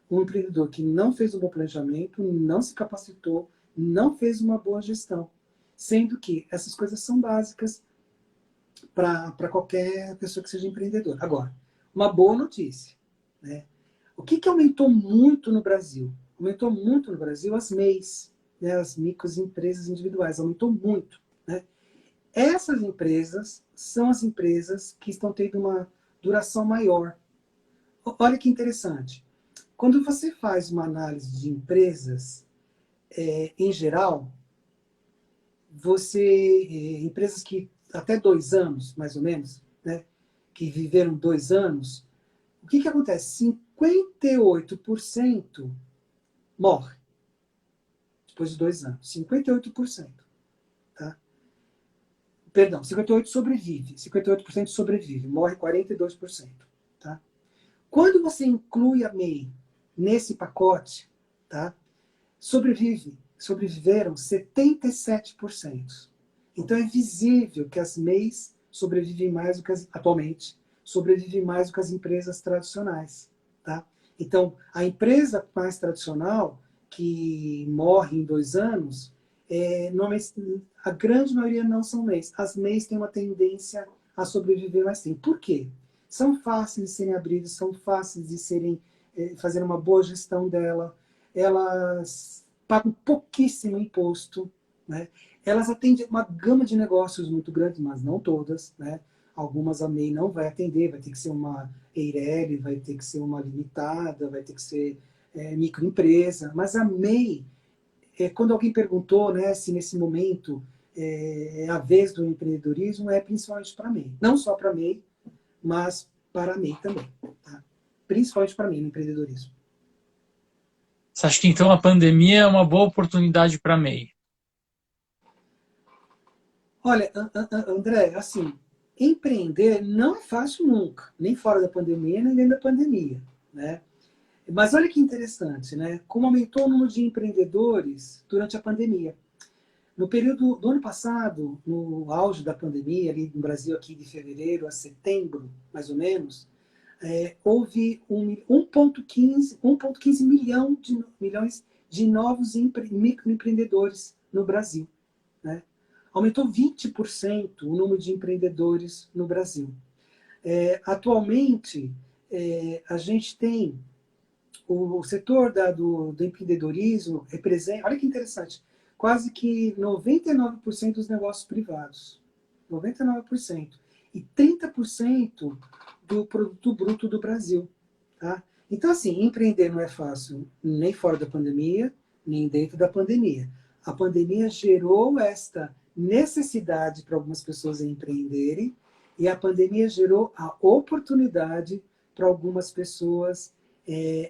S2: Um empreendedor que não fez um bom planejamento, não se capacitou, não fez uma boa gestão. Sendo que essas coisas são básicas para qualquer pessoa que seja empreendedor. Agora, uma boa notícia. Né? O que aumentou muito no Brasil? Aumentou muito no Brasil as MEIs, né? As microempresas individuais. Aumentou muito. Né? Essas empresas são as empresas que estão tendo uma duração maior. Olha que interessante. Quando você faz uma análise de empresas, em geral, empresas que até 2 anos, mais ou menos, né, que viveram 2 anos, o que acontece? 58% morre depois de 2 anos. 58%. Tá? Perdão, 58% sobrevive. 58% sobrevive, morre 42%. Tá? Quando você inclui a MEI nesse pacote, tá? Sobreviveram 77%. Então é visível que as MEIs sobrevivem mais do que atualmente, sobrevivem mais do que as empresas tradicionais. Tá? Então, a empresa mais tradicional, que morre em 2 anos, a grande maioria não são MEIs. As MEIs têm uma tendência a sobreviver mais tempo. Por quê? São fáceis de serem abridas, são fáceis de fazer uma boa gestão dela, elas pagam pouquíssimo imposto, né? Elas atendem uma gama de negócios muito grande, mas não todas, né? Algumas a MEI não vai atender, vai ter que ser uma EIRELI, vai ter que ser uma limitada, vai ter que ser microempresa, mas a MEI, quando alguém perguntou, né, se nesse momento é a vez do empreendedorismo, é principalmente para MEI. Não só para MEI, mas para a MEI também. Tá? Principalmente para MEI no empreendedorismo.
S1: Você acha que então a pandemia é uma boa oportunidade para a MEI?
S2: Olha, André, assim, empreender não é fácil nunca, nem fora da pandemia, nem dentro da pandemia, né? Mas olha que interessante, né? Como aumentou o número de empreendedores durante a pandemia. No período do ano passado, no auge da pandemia, ali no Brasil, aqui de fevereiro a setembro, mais ou menos, houve 1,15 milhões de novos microempreendedores no Brasil. Né? Aumentou 20% o número de empreendedores no Brasil. Atualmente, a gente tem o setor do empreendedorismo representa, olha que interessante, quase que 99% dos negócios privados. 99%. E 30% do produto bruto do Brasil. Tá? Então, assim, empreender não é fácil nem fora da pandemia, nem dentro da pandemia. A pandemia gerou esta necessidade para algumas pessoas empreenderem e a pandemia gerou a oportunidade para algumas pessoas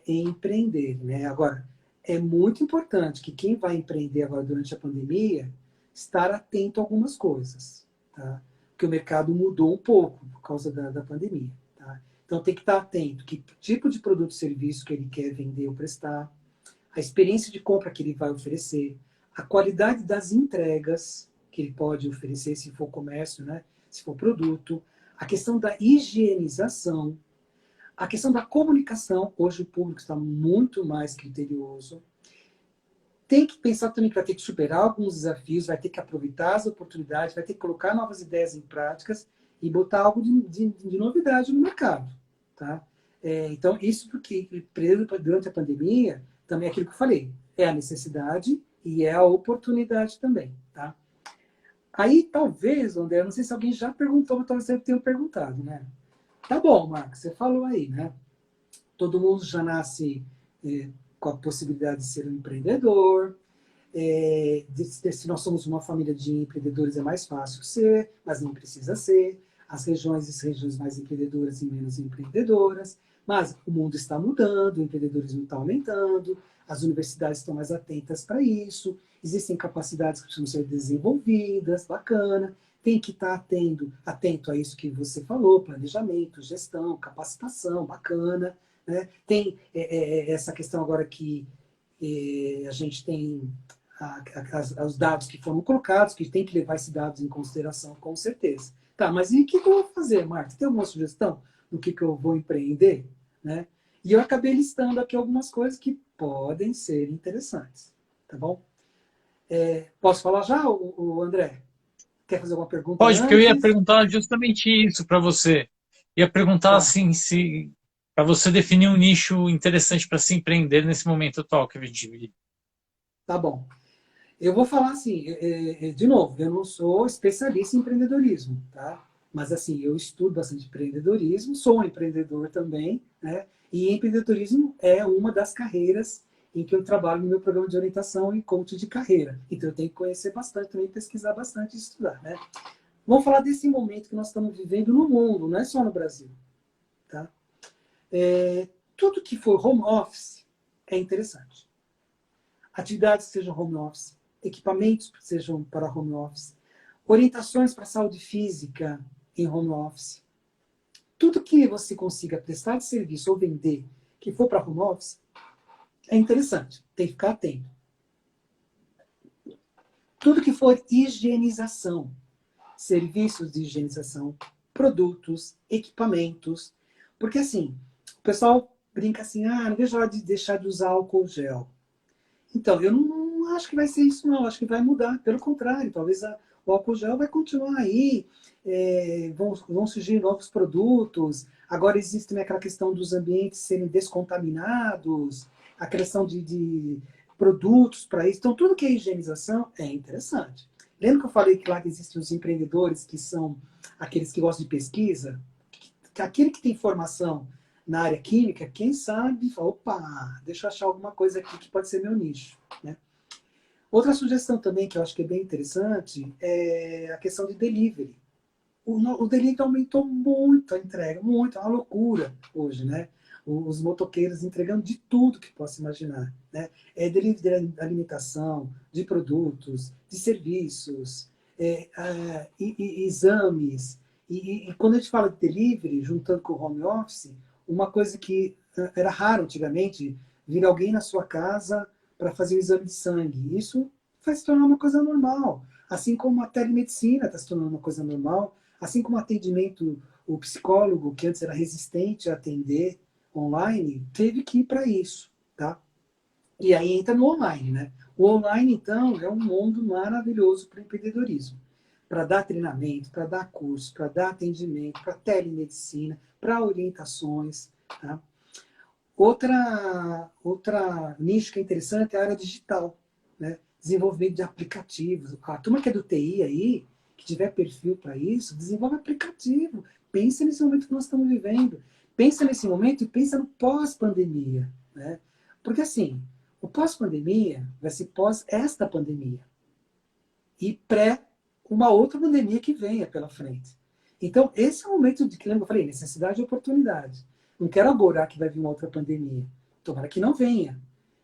S2: empreender. Né? Agora, é muito importante que quem vai empreender agora durante a pandemia estar atento a algumas coisas. Tá? Porque o mercado mudou um pouco por causa da pandemia. Tá? Então tem que estar atento que tipo de produto e serviço que ele quer vender ou prestar, a experiência de compra que ele vai oferecer, a qualidade das entregas que ele pode oferecer, se for comércio, né? Se for produto, a questão da higienização, a questão da comunicação. Hoje o público está muito mais criterioso. Tem que pensar também que vai ter que superar alguns desafios, vai ter que aproveitar as oportunidades, vai ter que colocar novas ideias em práticas e botar algo de novidade no mercado. Tá? Então, isso porque durante a pandemia, também é aquilo que eu falei, é a necessidade e é a oportunidade também. Tá? Aí, talvez, André, não sei se alguém já perguntou, mas talvez você tenha perguntado, né? Tá bom, Marcos, você falou aí, né? Todo mundo já nasce com a possibilidade de ser um empreendedor. Se nós somos uma família de empreendedores, é mais fácil ser, mas não precisa ser. As regiões mais empreendedoras e menos empreendedoras. Mas o mundo está mudando, o empreendedorismo está aumentando, as universidades estão mais atentas para isso, existem capacidades que precisam ser desenvolvidas, bacana. Tem que estar atento a isso que você falou, planejamento, gestão, capacitação, bacana. Né? Tem essa questão agora que a gente tem os dados que foram colocados, que tem que levar esses dados em consideração, com certeza. Tá, mas e o que eu vou fazer, Marta? Tem alguma sugestão do que eu vou empreender? Né? E eu acabei listando aqui algumas coisas que podem ser interessantes. Tá bom? Posso falar já, o André? Quer fazer alguma pergunta
S1: Pode, porque eu ia
S2: antes?
S1: perguntar justamente isso para você. Ia perguntar
S2: Tá,
S1: assim, se para você definir um nicho interessante para se empreender nesse momento atual que a gente vive.
S2: tá bom. Eu vou falar assim, de novo, eu não sou especialista em empreendedorismo, tá? Mas, assim, eu estudo bastante empreendedorismo, sou um empreendedor também, né? E empreendedorismo é uma das carreiras em que eu trabalho no meu programa de orientação e coach de carreira. Então, eu tenho que conhecer bastante, também pesquisar bastante e estudar, né? Vamos falar desse momento que nós estamos vivendo no mundo, não é só no Brasil, tá? Tudo que for home office é interessante. Atividades que sejam home office, equipamentos que sejam para home office, orientações para a saúde física em home office. Tudo que você consiga prestar de serviço ou vender que for para home office é interessante, tem que ficar atento. Tudo que for higienização, serviços de higienização, produtos, equipamentos, porque assim, o pessoal brinca assim, não vejo a hora de deixar de usar álcool gel. Então, eu não acho que vai ser isso, não. Acho que vai mudar. Pelo contrário, talvez o álcool gel vai continuar aí. Vão surgir novos produtos. Agora existe também aquela questão dos ambientes serem descontaminados, a questão de produtos para isso. Então, tudo que é higienização é interessante. Lembra que eu falei que lá existem os empreendedores que são aqueles que gostam de pesquisa? Aquele que tem formação na área química, quem sabe, fala, opa, deixa eu achar alguma coisa aqui que pode ser meu nicho, né? Outra sugestão também que eu acho que é bem interessante é a questão de delivery. O delivery aumentou muito a entrega, muito, é uma loucura hoje, né? Os motoqueiros entregando de tudo que possa imaginar, né? Delivery de alimentação, de produtos, de serviços, exames. E quando a gente fala de delivery, juntando com o home office, uma coisa que era raro antigamente, vir alguém na sua casa para fazer o exame de sangue. Isso vai se tornar uma coisa normal. Assim como a telemedicina está se tornando uma coisa normal, assim como o atendimento, o psicólogo, que antes era resistente a atender online, teve que ir para isso, tá? E aí entra no online, né? O online, então, é um mundo maravilhoso para o empreendedorismo. Para dar treinamento, para dar curso, para dar atendimento, para telemedicina, para orientações, tá? Outra nicho que é interessante é a área digital, né? Desenvolvimento de aplicativos. A turma que é do TI aí, que tiver perfil para isso, desenvolve aplicativo. Pensa nesse momento que nós estamos vivendo. Pensa nesse momento e pensa no pós-pandemia, né? Porque assim, o pós-pandemia vai ser pós esta pandemia e pré uma outra pandemia que venha pela frente. Então, esse é o momento de que, lembra, eu falei, necessidade e oportunidade. Não quero agora que vai vir uma outra pandemia. Tomara que não venha.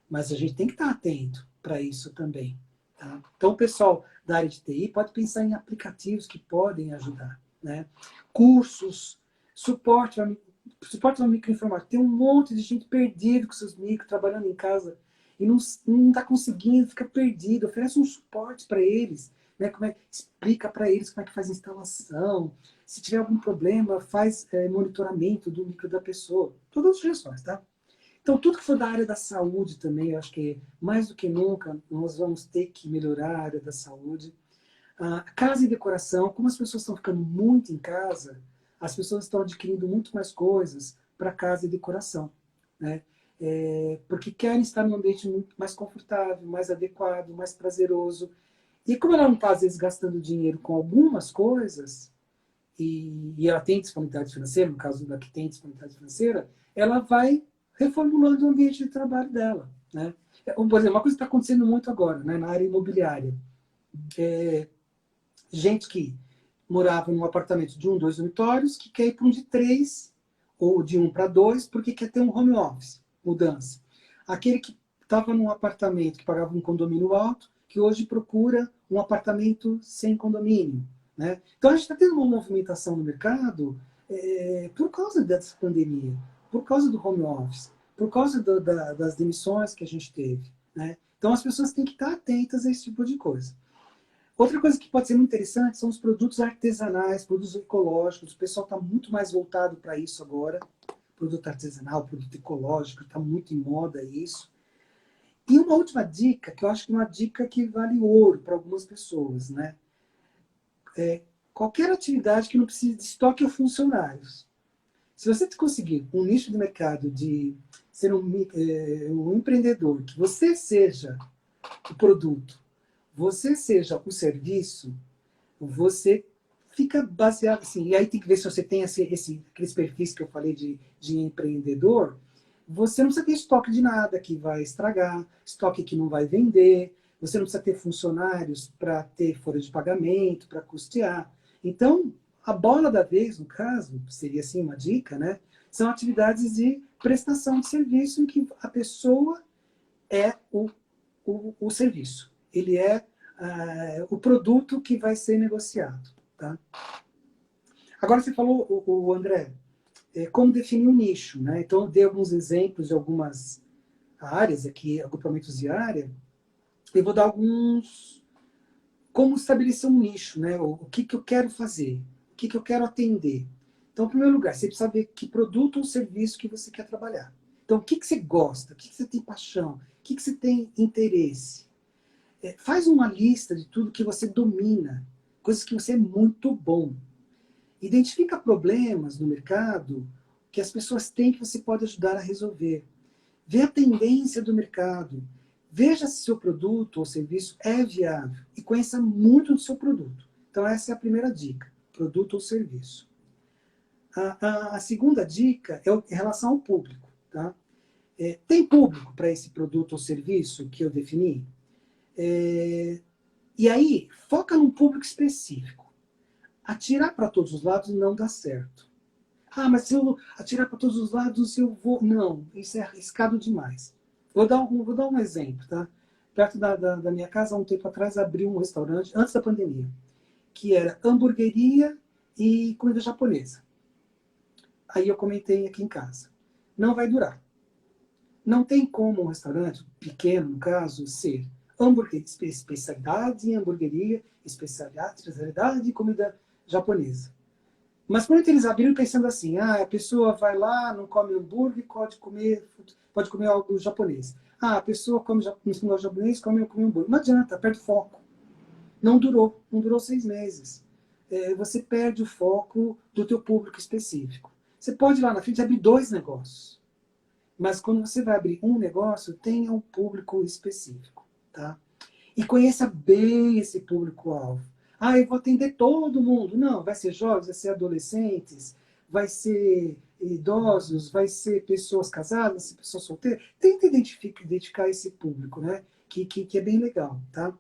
S2: Mas a gente tem que estar atento para isso também. Tá? Então, o pessoal da área de TI pode pensar em aplicativos que podem ajudar, né? Cursos, suporte à microinformática. Tem um monte de gente perdido com seus micros, trabalhando em casa, e não está conseguindo, fica perdido. Oferece um suporte para eles. Né, explica para eles como é que faz a instalação, se tiver algum problema, faz monitoramento do micro da pessoa, todas as sugestões, tá? Então, tudo que for da área da saúde também, eu acho que mais do que nunca nós vamos ter que melhorar a área da saúde. Casa e decoração, como as pessoas estão ficando muito em casa, as pessoas estão adquirindo muito mais coisas para casa e decoração, né? Porque querem estar num ambiente muito mais confortável, mais adequado, mais prazeroso. E como ela não está, às vezes, gastando dinheiro com algumas coisas, e ela tem disponibilidade financeira, no caso da que tem disponibilidade financeira, ela vai reformulando o ambiente de trabalho dela, né? Por exemplo, uma coisa que está acontecendo muito agora, né, na área imobiliária. Gente que morava num apartamento de 1, 2 dormitórios, que quer ir para um de 3, ou de 1 para 2, porque quer ter um home office, mudança. Aquele que estava num apartamento que pagava um condomínio alto, que hoje procura um apartamento sem condomínio, né? Então a gente está tendo uma movimentação no mercado por causa dessa pandemia, por causa do home office, por causa das demissões que a gente teve, né? Então as pessoas têm que estar atentas a esse tipo de coisa. Outra coisa que pode ser muito interessante são os produtos artesanais, produtos ecológicos. O pessoal está muito mais voltado para isso agora. Produto artesanal, produto ecológico, está muito em moda isso. E uma última dica, que eu acho que é uma dica que vale ouro para algumas pessoas, né? Qualquer atividade que não precise de estoque ou funcionários. Se você conseguir um nicho de mercado de ser um empreendedor, que você seja o produto, você seja o serviço, você fica baseado assim, e aí tem que ver se você tem aqueles perfis que eu falei de empreendedor, você não precisa ter estoque de nada que vai estragar, estoque que não vai vender, você não precisa ter funcionários para ter folha de pagamento, para custear. Então, a bola da vez, no caso, seria assim uma dica, né? São atividades de prestação de serviço em que a pessoa é o serviço. Ele é o produto que vai ser negociado. Tá? Agora você falou, o André, como definir um nicho. Né? Então eu dei alguns exemplos de algumas áreas aqui, agrupamentos de área. Eu vou dar alguns... Como estabelecer um nicho, né? O que eu quero fazer, o que eu quero atender. Então, em primeiro lugar, você precisa saber que produto ou serviço que você quer trabalhar. Então, o que você gosta, o que você tem paixão, o que você tem interesse. Faz uma lista de tudo que você domina, coisas que você é muito bom. Identifica problemas no mercado que as pessoas têm que você pode ajudar a resolver. Vê a tendência do mercado. Veja se seu produto ou serviço é viável e conheça muito do seu produto. Então, essa é a primeira dica, produto ou serviço. A segunda dica é em relação ao público. Tá? Tem público para esse produto ou serviço que eu defini? E aí, foca num público específico. Atirar para todos os lados não dá certo. Ah, mas se eu atirar para todos os lados, eu vou... Não, isso é arriscado demais. Vou dar um exemplo. Tá? Perto da minha casa, há um tempo atrás, abriu um restaurante, antes da pandemia, que era hamburgueria e comida japonesa. Aí eu comentei aqui em casa. Não vai durar. Não tem como um restaurante, pequeno no caso, ser especialidade em hamburgueria, especialidade em comida japonesa. Mas quando eles abriram pensando assim, a pessoa vai lá, não come hambúrguer, pode comer algo japonês. A pessoa come japonês, come hambúrguer. Não adianta, perde foco. Não durou 6 meses. Você perde o foco do teu público específico. Você pode ir lá na frente abrir 2 negócios. Mas quando você vai abrir um negócio, tenha um público específico. Tá? E conheça bem esse público-alvo. Eu vou atender todo mundo. Não, vai ser jovens, vai ser adolescentes, vai ser idosos, vai ser pessoas casadas, vai ser pessoas solteiras. Tenta identificar esse público, né? Que é bem legal. Tá?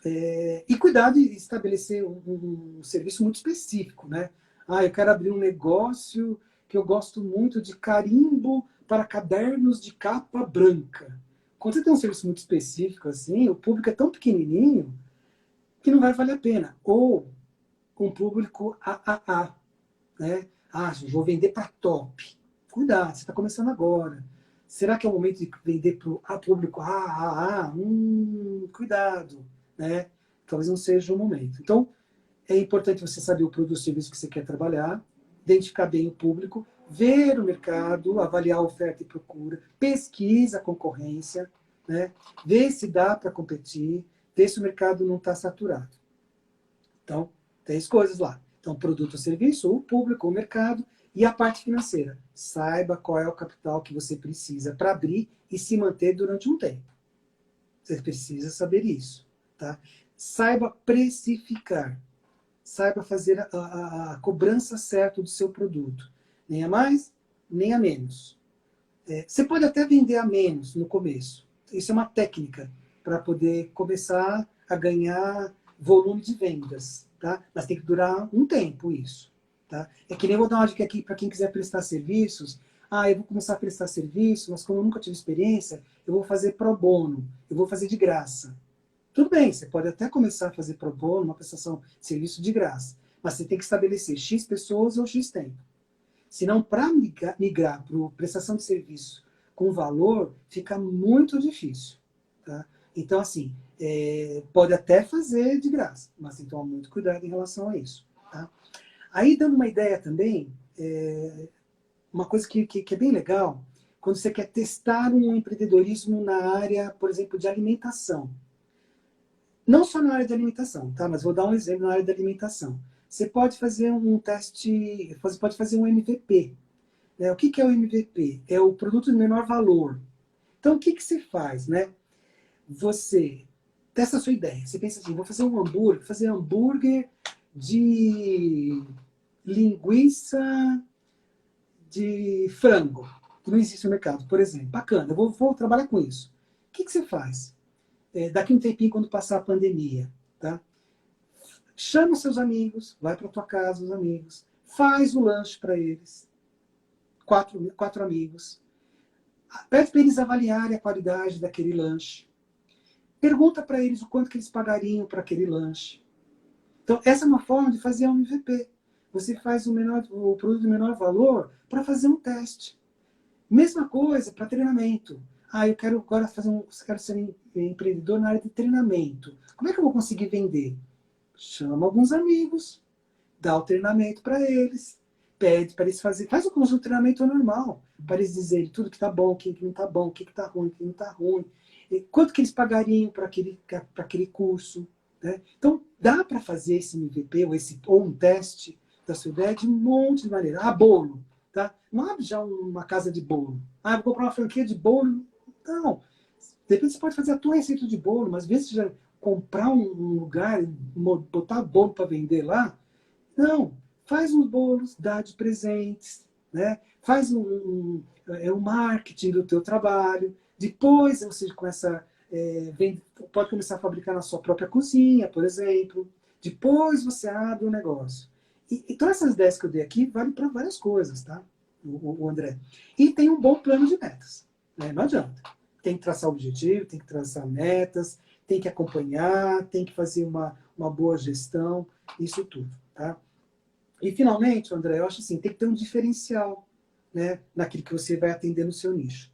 S2: E cuidado de estabelecer um serviço muito específico. Né? Eu quero abrir um negócio que eu gosto muito de carimbo para cadernos de capa branca. Quando você tem um serviço muito específico assim, o público é tão pequenininho que não vai valer a pena. Ou um público AAA. Né? Vou vender para top. Cuidado, você está começando agora. Será que é o momento de vender para o público AAA? Cuidado. Né? Talvez não seja o momento. Então, é importante você saber o produto ou serviço que você quer trabalhar, identificar bem o público, ver o mercado, avaliar a oferta e procura, pesquisa a concorrência, né? Ver se dá para competir, ver se o mercado não está saturado. Então, 3 coisas lá. Então, produto ou serviço, o público, o mercado e a parte financeira. Saiba qual é o capital que você precisa para abrir e se manter durante um tempo. Você precisa saber isso. Tá? Saiba precificar. Saiba fazer a cobrança certa do seu produto. Nem a mais, nem a menos. Você pode até vender a menos no começo. Isso é uma técnica para poder começar a ganhar volume de vendas. Tá? Mas tem que durar um tempo isso. Tá? É que nem eu vou dar uma dica aqui para quem quiser prestar serviços. Eu vou começar a prestar serviço, mas como eu nunca tive experiência, eu vou fazer pro bono, eu vou fazer de graça. Tudo bem, você pode até começar a fazer pro bono, uma prestação de serviço de graça, mas você tem que estabelecer X pessoas ou X tempo. Senão, para migrar para prestação de serviço com valor, fica muito difícil. Tá? Então, assim, pode até fazer de graça, mas tem que tomar muito cuidado em relação a isso. Tá? Aí, dando uma ideia também, uma coisa que é bem legal, quando você quer testar um empreendedorismo na área, por exemplo, de alimentação. Não só na área de alimentação, tá? Mas vou dar um exemplo na área de alimentação. Você pode fazer um teste, você pode fazer um MVP. Né? O que é o MVP? É o produto de menor valor. Então, o que você faz? Né? Você testa a sua ideia. Você pensa assim, vou fazer um hambúrguer, de linguiça de frango, que não existe no mercado, por exemplo. Bacana, eu vou trabalhar com isso. O que você faz? Daqui um tempinho, quando passar a pandemia, tá? Chama os seus amigos, vai para tua casa, os amigos, faz o lanche para eles, quatro amigos, pede para eles avaliarem a qualidade daquele lanche, pergunta para eles o quanto que eles pagariam para aquele lanche. Então, essa é uma forma de fazer um MVP. Você faz o produto de menor valor para fazer um teste. Mesma coisa para treinamento. Eu quero agora quero ser empreendedor na área de treinamento. Como é que eu vou conseguir vender? Chama alguns amigos, dá o treinamento para eles, pede para eles faz um conjunto de treinamento normal, para eles dizerem tudo que está bom, o que não está bom, o que está ruim, o que não está ruim, quanto que eles pagariam para aquele curso. Né? Então, dá para fazer esse MVP ou um teste da sua ideia de um monte de maneira. Bolo. Tá? Não abre já uma casa de bolo. Vou comprar uma franquia de bolo. Não. De repente você pode fazer a tua receita de bolo, mas às vezes já comprar um lugar, botar bolo para vender lá. Não. Faz uns bolos, dá de presentes. Né? Faz um marketing do teu trabalho. Depois você começa... pode começar a fabricar na sua própria cozinha, por exemplo. Depois você abre um negócio. Então essas ideias que eu dei aqui valem para várias coisas, tá? O André. E tem um bom plano de metas. Né? Não adianta. Tem que traçar objetivo, tem que traçar metas, tem que acompanhar, tem que fazer uma boa gestão, isso tudo, tá? E finalmente, André, eu acho assim, tem que ter um diferencial, né, naquilo que você vai atender no seu nicho.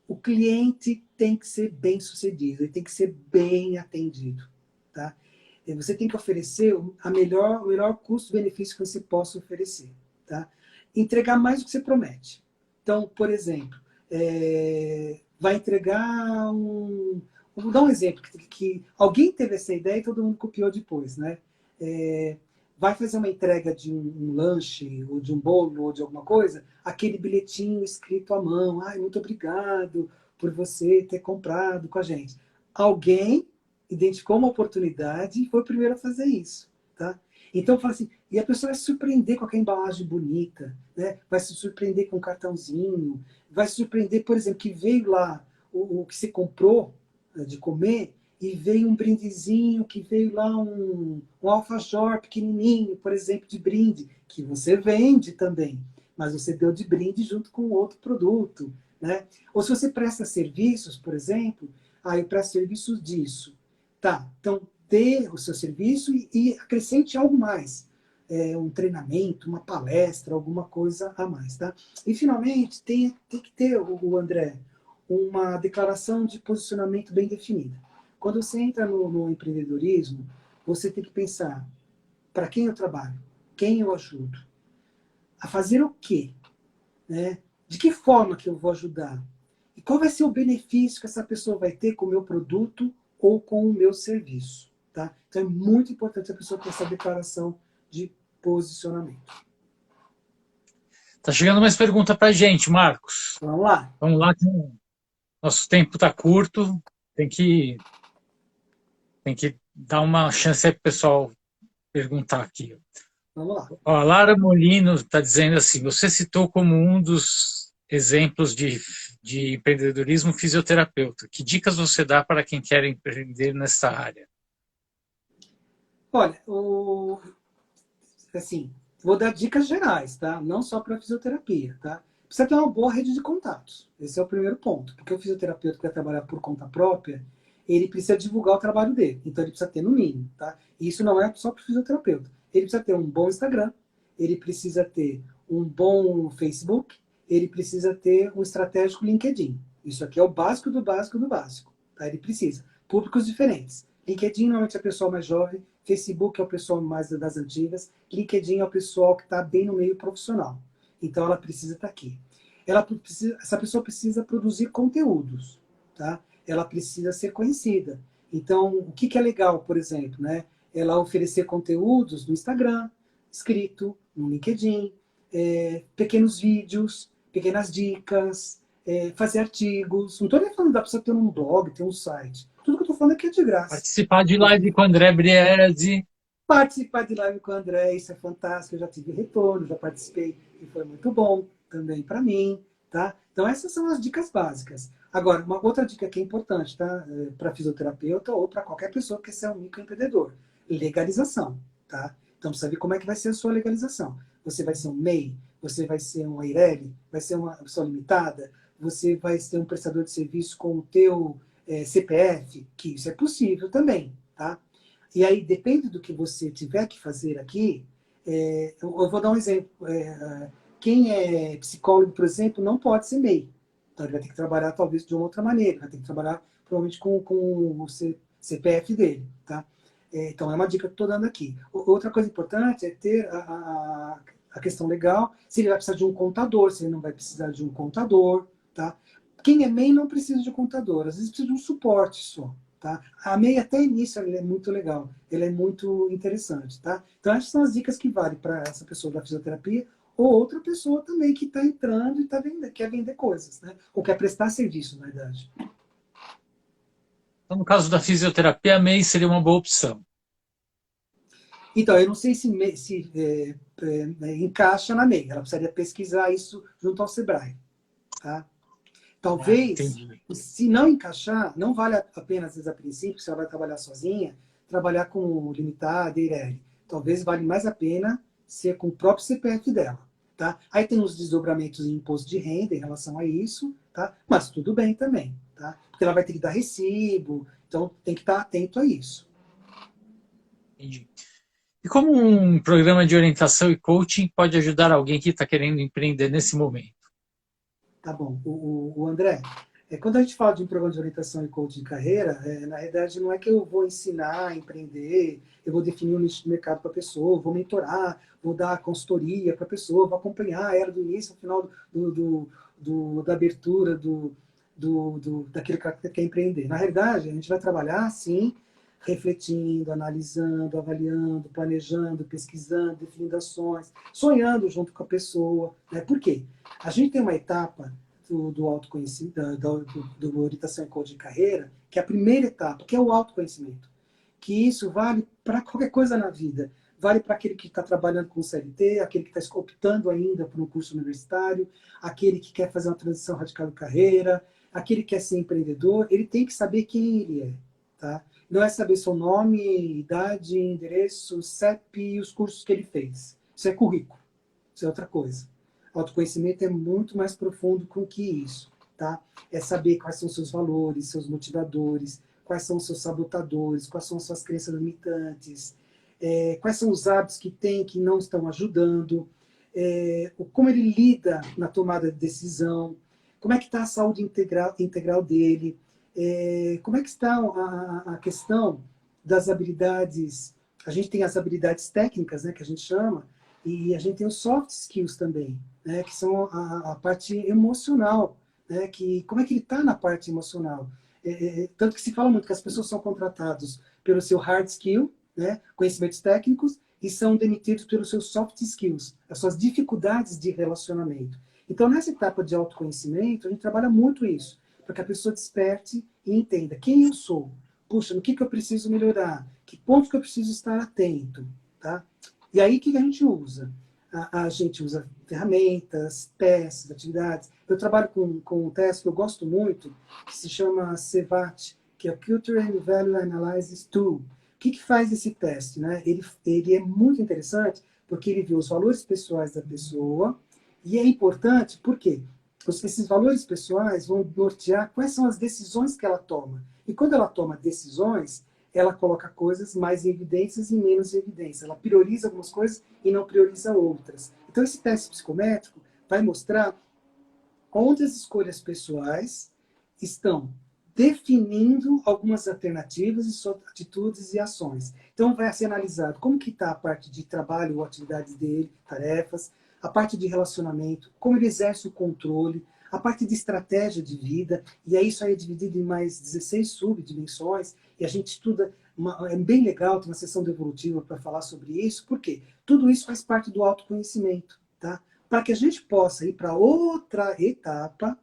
S2: O cliente tem que ser bem sucedido, ele tem que ser bem atendido. Tá? Você tem que oferecer o melhor custo-benefício que você possa oferecer. Tá? Entregar mais do que você promete. Então, por exemplo, vai entregar um... Vou dar um exemplo, que alguém teve essa ideia e todo mundo copiou depois. Né? Vai fazer uma entrega de um lanche, ou de um bolo, ou de alguma coisa, aquele bilhetinho escrito à mão. Muito obrigado por você ter comprado com a gente. Alguém identificou uma oportunidade e foi o primeiro a fazer isso. Tá? Então, fala assim, e a pessoa vai se surpreender com aquela embalagem bonita, né? Vai se surpreender com um cartãozinho, vai se surpreender, por exemplo, que veio lá o que você comprou de comer, e veio um brindezinho, que veio lá um alfajor pequenininho, por exemplo, de brinde, que você vende também, mas você deu de brinde junto com outro produto. Né? Ou se você presta serviços, por exemplo, eu presto serviços disso. Tá, então dê o seu serviço e acrescente algo mais. Um treinamento, uma palestra, alguma coisa a mais. Tá? E, finalmente, tem que ter, o André, uma declaração de posicionamento bem definida. Quando você entra no empreendedorismo, você tem que pensar para quem eu trabalho, quem eu ajudo, a fazer o quê? Né? De que forma que eu vou ajudar? E qual vai ser o benefício que essa pessoa vai ter com o meu produto ou com o meu serviço? Tá? Então é muito importante a pessoa ter essa declaração de posicionamento.
S1: Tá chegando mais pergunta para a gente, Marcos.
S2: Vamos lá.
S1: Vamos lá, que nosso tempo está curto, tem que dar uma chance aí para o pessoal perguntar aqui.
S2: Vamos lá.
S1: A Lara Molino está dizendo assim, você citou como um dos exemplos de empreendedorismo fisioterapeuta. Que dicas você dá para quem quer empreender nessa área?
S2: Olha, assim, vou dar dicas gerais, tá? Não só para fisioterapia, tá? Precisa ter uma boa rede de contatos. Esse é o primeiro ponto. Porque o fisioterapeuta que vai trabalhar por conta própria, ele precisa divulgar o trabalho dele. Então ele precisa ter no mínimo, tá? E isso não é só para o fisioterapeuta. Ele precisa ter um bom Instagram, ele precisa ter um bom Facebook, ele precisa ter um estratégico LinkedIn. Isso aqui é o básico do básico do básico. Tá? Ele precisa. Públicos diferentes. LinkedIn normalmente é o pessoal mais jovem, Facebook é o pessoal mais das antigas, LinkedIn é o pessoal que está bem no meio profissional. Então ela precisa estar aqui. Essa pessoa precisa produzir conteúdos. Tá? Ela precisa ser conhecida. Então, o que é legal, por exemplo, né? Ela oferecer conteúdos no Instagram, escrito, no LinkedIn, pequenos vídeos, pequenas dicas, fazer artigos. Não estou nem falando da pessoa ter um blog, ter um site. Tudo que eu estou falando aqui é de graça.
S1: Participar de live com o André Briese.
S2: Participar de live com o André, isso é fantástico, eu já tive retorno, já participei e foi muito bom também para mim, tá? Então essas são as dicas básicas. Agora, uma outra dica que é importante, tá? Para fisioterapeuta ou para qualquer pessoa que quer ser um microempreendedor. Legalização, tá? Então precisa ver como é que vai ser a sua legalização. Você vai ser um MEI, você vai ser um EIRELI, vai ser uma pessoa limitada, você vai ser um prestador de serviço com o teu CPF, que isso é possível também, tá? E aí, depende do que você tiver que fazer aqui, eu vou dar um exemplo. Quem é psicólogo, por exemplo, não pode ser MEI. Então, ele vai ter que trabalhar, talvez, de uma outra maneira. Vai ter que trabalhar, provavelmente, com o CPF dele. Tá? Então, é uma dica que eu estou dando aqui. Outra coisa importante é ter a questão legal, se ele vai precisar de um contador, se ele não vai precisar de um contador. Tá? Quem é MEI não precisa de um contador. Às vezes, precisa de um suporte só. Tá? A MEI até início ele é muito legal, ele é muito interessante. Tá? Então essas são as dicas que valem para essa pessoa da fisioterapia ou outra pessoa também que está entrando e quer vender coisas, né? Ou quer prestar serviço, na verdade.
S1: Então, no caso da fisioterapia, a MEI seria uma boa opção.
S2: Então, eu não sei se encaixa na MEI, ela precisaria pesquisar isso junto ao Sebrae. Tá? Talvez, se não encaixar, não vale a pena, às vezes, a princípio, se ela vai trabalhar sozinha, trabalhar com limitada, EIRELI. Talvez vale mais a pena ser com o próprio CPF dela. Tá? Aí tem os desdobramentos em imposto de renda em relação a isso, tá? Mas tudo bem também. Tá? Porque ela vai ter que dar recibo, então tem que estar atento a isso.
S1: Entendi. E como um programa de orientação e coaching pode ajudar alguém que está querendo empreender nesse momento?
S2: Tá bom. O André, quando a gente fala de um programa de orientação e coaching de carreira, na realidade não é que eu vou ensinar a empreender, eu vou definir um nicho de mercado para a pessoa, vou mentorar, vou dar consultoria para a pessoa, vou acompanhar ela do início ao final da abertura daquilo que ela quer empreender. Na realidade, a gente vai trabalhar, sim, refletindo, analisando, avaliando, planejando, pesquisando, definindo ações, sonhando junto com a pessoa. Né? Por quê? A gente tem uma etapa do autoconhecimento, do orientação e coaching de carreira, que é a primeira etapa, que é o autoconhecimento. Que isso vale para qualquer coisa na vida. Vale para aquele que está trabalhando com CLT, aquele que está optando ainda por um curso universitário, aquele que quer fazer uma transição radical de carreira, aquele que quer ser empreendedor, ele tem que saber quem ele é. Tá? Não é saber seu nome, idade, endereço, CEP e os cursos que ele fez. Isso é currículo. Isso é outra coisa. Autoconhecimento é muito mais profundo que isso. Tá? É saber quais são os seus valores, seus motivadores, quais são os seus sabotadores, quais são as suas crenças limitantes, quais são os hábitos que tem que não estão ajudando, como ele lida na tomada de decisão, como é que está a saúde integral dele, como é que está a questão das habilidades. A gente tem as habilidades técnicas, né, que a gente chama, e a gente tem os soft skills também, né, que são a parte emocional, né, como é que ele está na parte emocional. Tanto que se fala muito que as pessoas são contratadas pelo seu hard skill, né, conhecimentos técnicos, e são demitidos pelos seus soft skills, as suas dificuldades de relacionamento. Então, nessa etapa de autoconhecimento, a gente trabalha muito isso, para que a pessoa desperte e entenda quem eu sou. Puxa, no que eu preciso melhorar? Que ponto que eu preciso estar atento? Tá? E aí, o que a gente usa? A gente usa ferramentas, testes, atividades. Eu trabalho com um teste que eu gosto muito, que se chama CVAT, que é o Culture and Value Analysis Tool. O que faz esse teste? Né? Ele é muito interessante porque ele vê os valores pessoais da pessoa e é importante porque esses valores pessoais vão nortear quais são as decisões que ela toma. E quando ela toma decisões, ela coloca coisas mais em evidências e menos em evidência. Ela prioriza algumas coisas e não prioriza outras. Então, esse teste psicométrico vai mostrar onde as escolhas pessoais estão definindo algumas alternativas e suas atitudes e ações. Então, vai ser analisado como que está a parte de trabalho ou atividades dele, tarefas, a parte de relacionamento, como ele exerce o controle, a parte de estratégia de vida, e aí isso aí é dividido em mais 16 subdimensões, e a gente estuda, é bem legal, tem uma sessão devolutiva para falar sobre isso, porque tudo isso faz parte do autoconhecimento, tá? Para que a gente possa ir para outra etapa,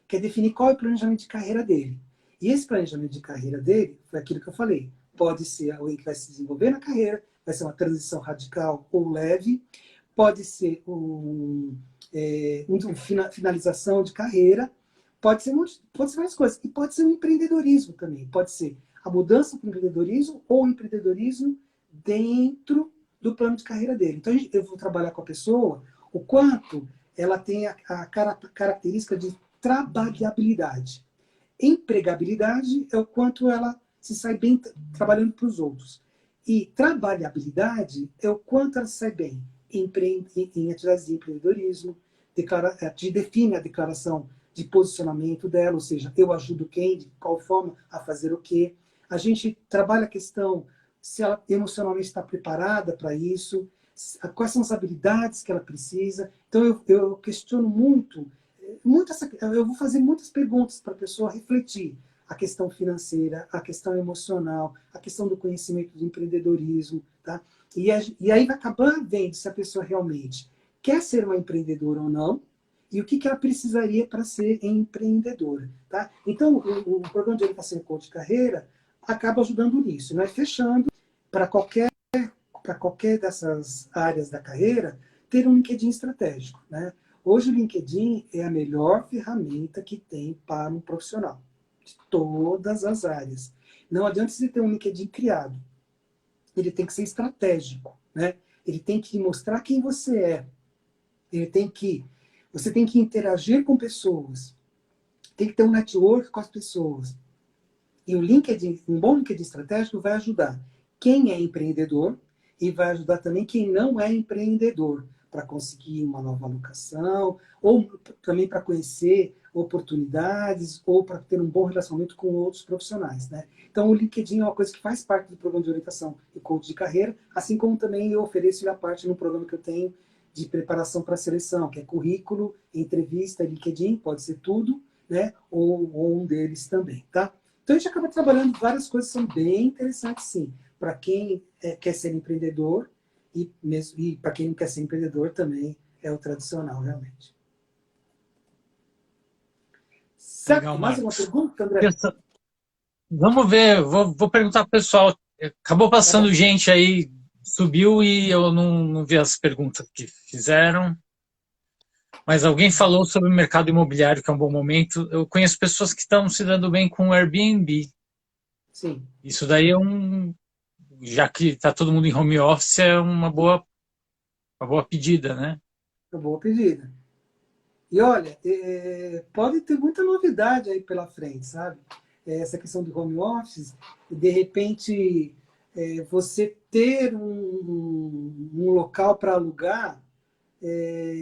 S2: que é definir qual é o planejamento de carreira dele. E esse planejamento de carreira dele, foi aquilo que eu falei, pode ser alguém que vai se desenvolver na carreira, vai ser uma transição radical ou leve, pode ser finalização de carreira, pode ser várias coisas, e pode ser um empreendedorismo também, pode ser a mudança para o empreendedorismo ou o empreendedorismo dentro do plano de carreira dele. Então, eu vou trabalhar com a pessoa o quanto ela tem a característica de trabalhabilidade. Empregabilidade é o quanto ela se sai bem trabalhando para os outros. E trabalhabilidade é o quanto ela se sai bem em atividades de empreendedorismo, define a declaração de posicionamento dela, ou seja, eu ajudo quem, de qual forma, a fazer o quê. A gente trabalha a questão se ela emocionalmente está preparada para isso, quais são as habilidades que ela precisa. Então, eu questiono muito eu vou fazer muitas perguntas para a pessoa refletir a questão financeira, a questão emocional, a questão do conhecimento do empreendedorismo, tá? E aí vai acabar vendo se a pessoa realmente quer ser uma empreendedora ou não, e o que ela precisaria para ser empreendedora, tá? Então, o programa de orientação e coach de carreira acaba ajudando nisso, né? Fechando para qualquer dessas áreas da carreira, ter um LinkedIn estratégico, né? Hoje o LinkedIn é a melhor ferramenta que tem para um profissional, de todas as áreas. Não adianta você ter um LinkedIn criado. Ele tem que ser estratégico, né? Ele tem que mostrar quem você é. Você tem que interagir com pessoas. Tem que ter um network com as pessoas. E o LinkedIn, um bom LinkedIn estratégico vai ajudar quem é empreendedor e vai ajudar também quem não é empreendedor para conseguir uma nova alocação, ou também para conhecer oportunidades, ou para ter um bom relacionamento com outros profissionais, né? Então, o LinkedIn é uma coisa que faz parte do programa de orientação e coach de carreira, assim como também eu ofereço a parte no programa que eu tenho de preparação para a seleção, que é currículo, entrevista, LinkedIn, pode ser tudo, né? Ou um deles também, tá? Então, a gente acaba trabalhando várias coisas que são bem interessantes, sim, para quem quer ser empreendedor e para quem não quer ser empreendedor também é o tradicional, realmente. Certo?
S1: Legal,
S2: Mais uma
S1: Marcos.
S2: pergunta, André?
S1: Vamos ver, vou perguntar pro pessoal. Acabou
S2: Tá bom.
S1: passando gente aí, subiu e eu não vi as perguntas que fizeram. Mas alguém falou sobre o mercado imobiliário, que é um bom momento. Eu conheço pessoas que estão se dando bem com o Airbnb.
S2: Sim,
S1: Isso daí é já que está todo mundo em home office, é uma boa pedida, né?
S2: uma boa pedida. E olha, pode ter muita novidade aí pela frente, sabe? Essa questão do home office, de repente você ter um local para alugar,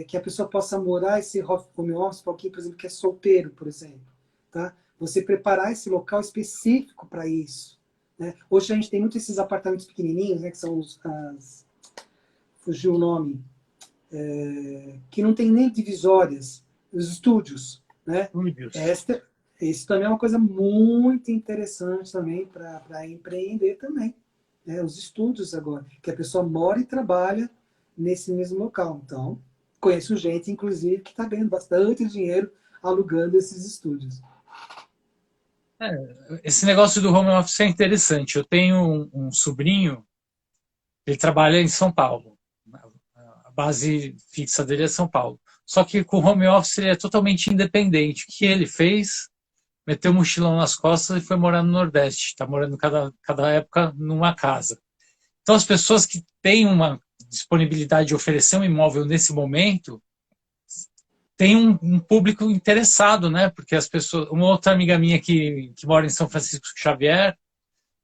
S2: que a pessoa possa morar esse home office para alguém, por exemplo, que é solteiro, por exemplo. Tá? Você preparar esse local específico para isso. Né? Hoje a gente tem muito esses apartamentos pequenininhos, né, que são fugiu o nome, que não tem nem divisórias, os estúdios. Né?
S1: Estúdios.
S2: Isso também é uma coisa muito interessante também para empreender também. Né? Os estúdios agora, que a pessoa mora e trabalha nesse mesmo local. Então, conheço gente, inclusive, que está ganhando bastante dinheiro alugando esses estúdios.
S1: Esse negócio do home office é interessante. Eu tenho um sobrinho, ele trabalha em São Paulo. A base fixa dele é São Paulo. Só que com o home office ele é totalmente independente. O que ele fez? Meteu um mochilão nas costas e foi morar no Nordeste. Está morando cada época numa casa. Então as pessoas que têm uma disponibilidade de oferecer um imóvel nesse momento têm um público interessado, né? Porque as pessoas, uma outra amiga minha que mora em São Francisco Xavier,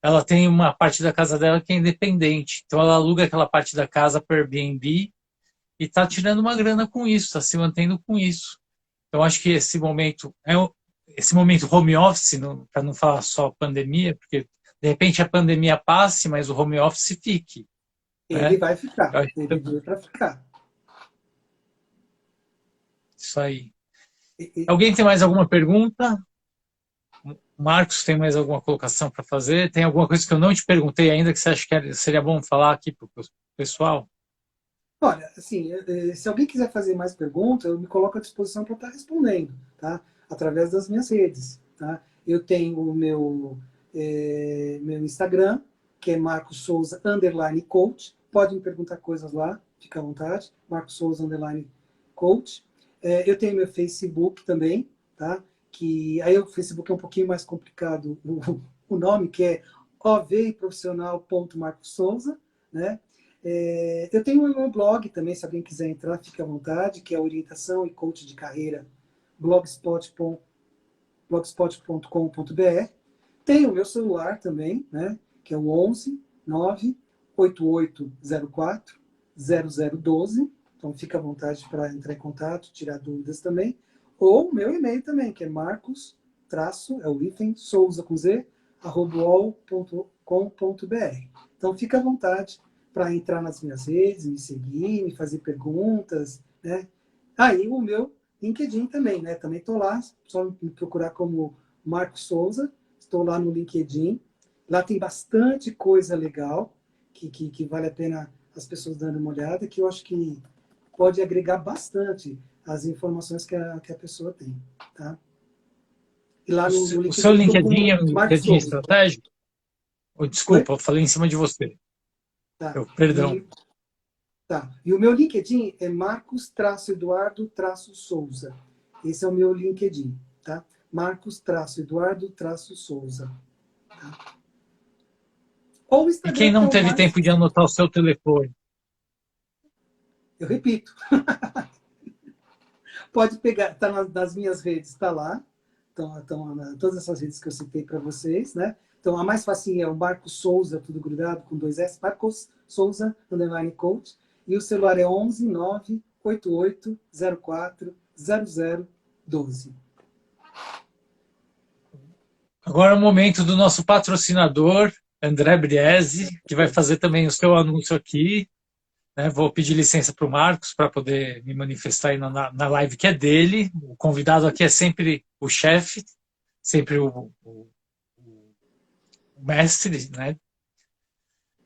S1: ela tem uma parte da casa dela que é independente. Então ela aluga aquela parte da casa para Airbnb e está tirando uma grana com isso, está se mantendo com isso. Então acho que esse momento home office, para não falar só pandemia, porque de repente a pandemia passe, mas o home office fique,
S2: Ele
S1: né?
S2: vai
S1: Eu
S2: ficar,
S1: acho que
S2: ele veio para ficar.
S1: isso aí.
S2: E,
S1: Alguém tem mais alguma pergunta? Marcos, tem mais alguma colocação para fazer? Tem alguma coisa que eu não te perguntei ainda que você acha que seria bom falar aqui para o pessoal?
S2: olha, assim, se alguém quiser fazer mais perguntas, eu me coloco à disposição para estar respondendo, tá? Através das minhas redes, tá? Eu tenho o meu Instagram, que é Marcos Souza _coach. Pode me perguntar coisas lá, fica à vontade. Marcos Souza _coach. Eu tenho meu Facebook também, tá? Que aí o Facebook é um pouquinho mais complicado o nome, que é ovprofissional.marcossouza, né? Eu tenho o meu blog também, se alguém quiser entrar, fique à vontade, que é orientação e coach de carreira, blogspot.com.br. Tem o meu celular também, né, que é o 11 98804 0012. Então fica à vontade para entrar em contato, tirar dúvidas também. Ou o meu e-mail também, que é marcos, é o hífen, souza com z, @ol.com.br. Então fica à vontade para entrar nas minhas redes, me seguir, me fazer perguntas, né? Aí o meu LinkedIn também, né? Também estou lá, só me procurar como Marcos Souza. Estou lá no LinkedIn. Lá tem bastante coisa legal que vale a pena as pessoas dando uma olhada, que eu acho que pode agregar bastante as informações que a pessoa tem, tá? E lá no
S1: O seu
S2: LinkedIn eu estou
S1: LinkedIn é
S2: como
S1: um
S2: Marcos
S1: LinkedIn
S2: Souza.
S1: estratégico? Oh,
S2: Oi?
S1: desculpa, eu falei em cima de você.
S2: Tá.
S1: Perdão.
S2: E o meu LinkedIn é Marcos-Eduardo-Souza. Esse é o meu LinkedIn, tá? Marcos-Eduardo-Souza. Tá? Ou o
S1: E quem
S2: Instagram, que é
S1: não
S2: o
S1: teve
S2: mais...
S1: tempo de anotar o seu telefone?
S2: Eu repito. Pode pegar, tá nas minhas redes, tá lá. Estão todas essas redes que eu citei para vocês, né? Então, a mais facinha é o Marcos Souza, tudo grudado, com 2 S, Marcos Souza, _coach. E o celular é 11 98804 0012.
S1: Agora é o momento do nosso patrocinador, André Briese, que vai fazer também o seu anúncio aqui. Né? Vou pedir licença para o Marcos para poder me manifestar aí na live que é dele. O convidado aqui é sempre o chefe, sempre o mestre, né?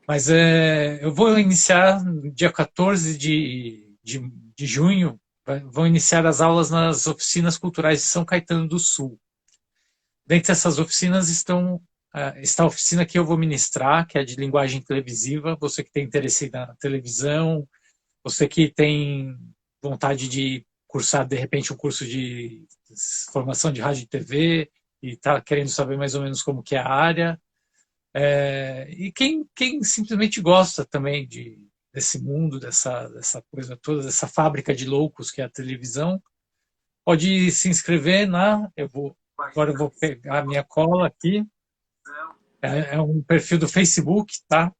S1: Mas eu vou iniciar no dia 14 de junho, vão iniciar as aulas nas oficinas culturais de São Caetano do Sul. Dentre essas oficinas está a oficina que eu vou ministrar, que é de linguagem televisiva. Você que tem interesse na televisão, você que tem vontade de cursar, de repente, um curso de formação de rádio e TV e está querendo saber mais ou menos como que é a área. E quem simplesmente gosta também desse mundo, dessa coisa toda, dessa fábrica de loucos que é a televisão, pode se inscrever agora eu vou pegar a minha cola aqui. É um perfil do Facebook, tá?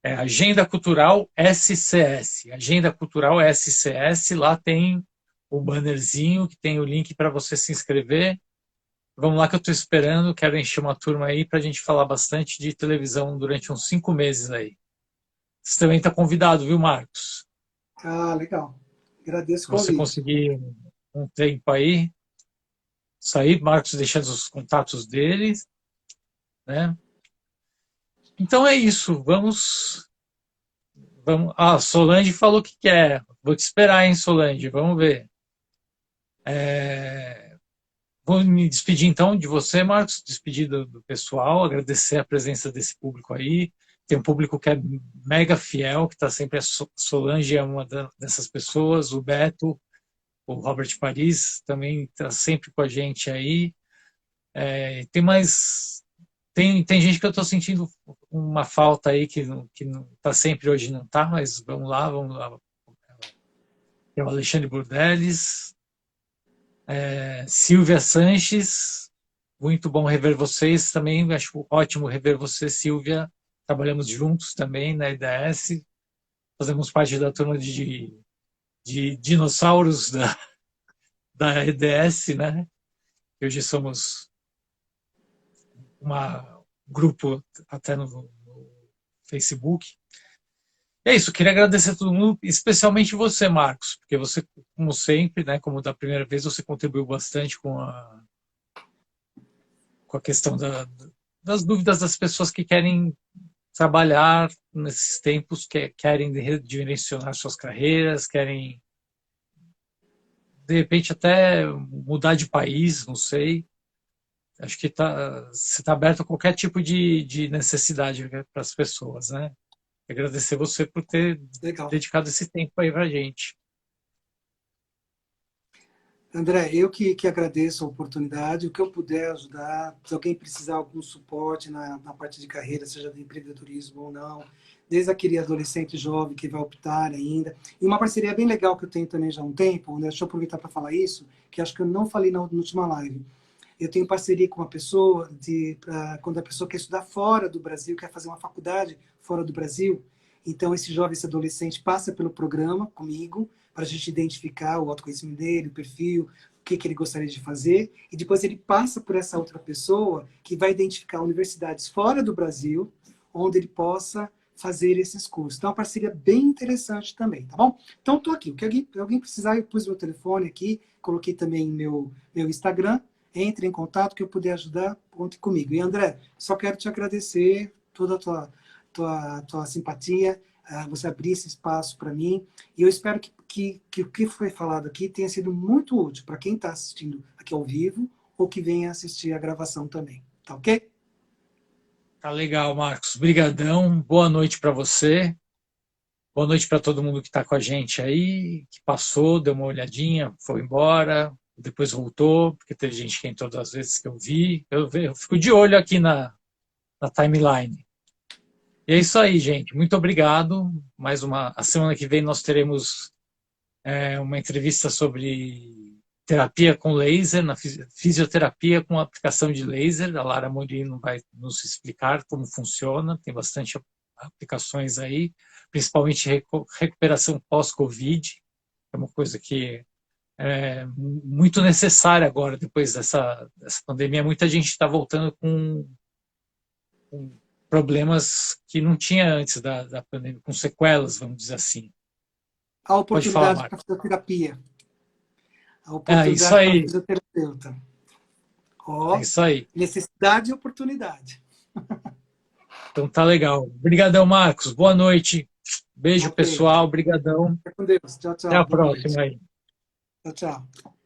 S1: É Agenda Cultural SCS. Agenda Cultural SCS. Lá tem o bannerzinho que tem o link para você se inscrever. Vamos lá que eu estou esperando. Quero encher uma turma aí para a gente falar bastante de televisão durante uns 5 meses aí. Você também está convidado, viu, Marcos?
S2: Ah, legal. Agradeço
S1: Se
S2: o
S1: você
S2: convite.
S1: conseguir um tempo aí, sair, Marcos deixando os contatos dele, né? Então é isso. Vamos. Ah, Solange falou que quer. Vou te esperar, hein, Solange. Vamos ver. Vou me despedir então de você, Marcos, despedir do pessoal, agradecer a presença desse público aí. Tem um público que é mega fiel, que está sempre. A Solange é uma dessas pessoas, o Beto, o Robert Paris também está sempre com a gente aí. Tem mais. Tem gente que eu estou sentindo uma falta aí que não está sempre, hoje não está, mas vamos lá, vamos lá. Tem o Alexandre Burdeles, Silvia Sanches, muito bom rever vocês também, acho ótimo rever você, Silvia. Trabalhamos juntos também na IDS, fazemos parte da turma de dinossauros da EDS, né? Hoje somos um grupo até no Facebook. É isso, queria agradecer a todo mundo, especialmente você, Marcos, porque você, como sempre, né, como da primeira vez, você contribuiu bastante com a questão das dúvidas das pessoas que querem trabalhar nesses tempos, que querem redirecionar suas carreiras, querem, de repente, até mudar de país, não sei. Acho que você está aberto a qualquer tipo de necessidade para as pessoas, né? Agradecer você por ter
S2: Legal.
S1: dedicado esse tempo aí para a gente.
S2: André, eu que agradeço a oportunidade, o que eu puder ajudar, se alguém precisar algum suporte na parte de carreira, seja de empreendedorismo ou não, desde aquele adolescente jovem que vai optar ainda. E uma parceria bem legal que eu tenho também já há um tempo, né? Deixa eu aproveitar para falar isso, que acho que eu não falei na última live. Eu tenho parceria com uma pessoa, quando a pessoa quer estudar fora do Brasil, quer fazer uma faculdade fora do Brasil, então esse jovem, esse adolescente passa pelo programa comigo, para a gente identificar o autoconhecimento dele, o perfil, o que ele gostaria de fazer, e depois ele passa por essa outra pessoa que vai identificar universidades fora do Brasil, onde ele possa fazer esses cursos. Então, é uma parceria bem interessante também, tá bom? Então, estou aqui. O que alguém precisar, eu pus meu telefone aqui, coloquei também meu Instagram, entre em contato, que eu puder ajudar, conte comigo. E, André, só quero te agradecer toda a tua simpatia, você abrir esse espaço para mim, e eu espero que o que foi falado aqui tenha sido muito útil para quem está assistindo aqui ao vivo ou que venha assistir a gravação também. Tá ok?
S1: Tá legal, Marcos. Brigadão. Boa noite para você. Boa noite para todo mundo que está com a gente aí, que passou, deu uma olhadinha, foi embora, depois voltou, porque teve gente que entrou das vezes que eu vi. Eu fico de olho aqui na timeline. E é isso aí, gente. Muito obrigado. A semana que vem nós teremos uma entrevista sobre terapia com laser, na fisioterapia com aplicação de laser. A Lara Morino vai nos explicar como funciona. Tem bastante aplicações aí, principalmente recuperação pós-Covid, que é uma coisa que é muito necessária agora, depois dessa pandemia. Muita gente está voltando com problemas que não tinha antes da pandemia, com sequelas, vamos dizer assim.
S2: A
S1: Pode falar,
S2: oportunidade para
S1: Marco.
S2: fisioterapia. A
S1: Isso
S2: oportunidade para
S1: aí,
S2: fisioterapeuta.
S1: é
S2: Ó,
S1: isso aí.
S2: necessidade e oportunidade.
S1: Então tá legal. Obrigadão, Marcos. Boa noite. Beijo,
S2: Ok.
S1: pessoal. Obrigadão.
S2: Fica com Deus. Tchau,
S1: Até
S2: tchau.
S1: a
S2: Boa noite.
S1: próxima aí.
S2: Tchau, tchau.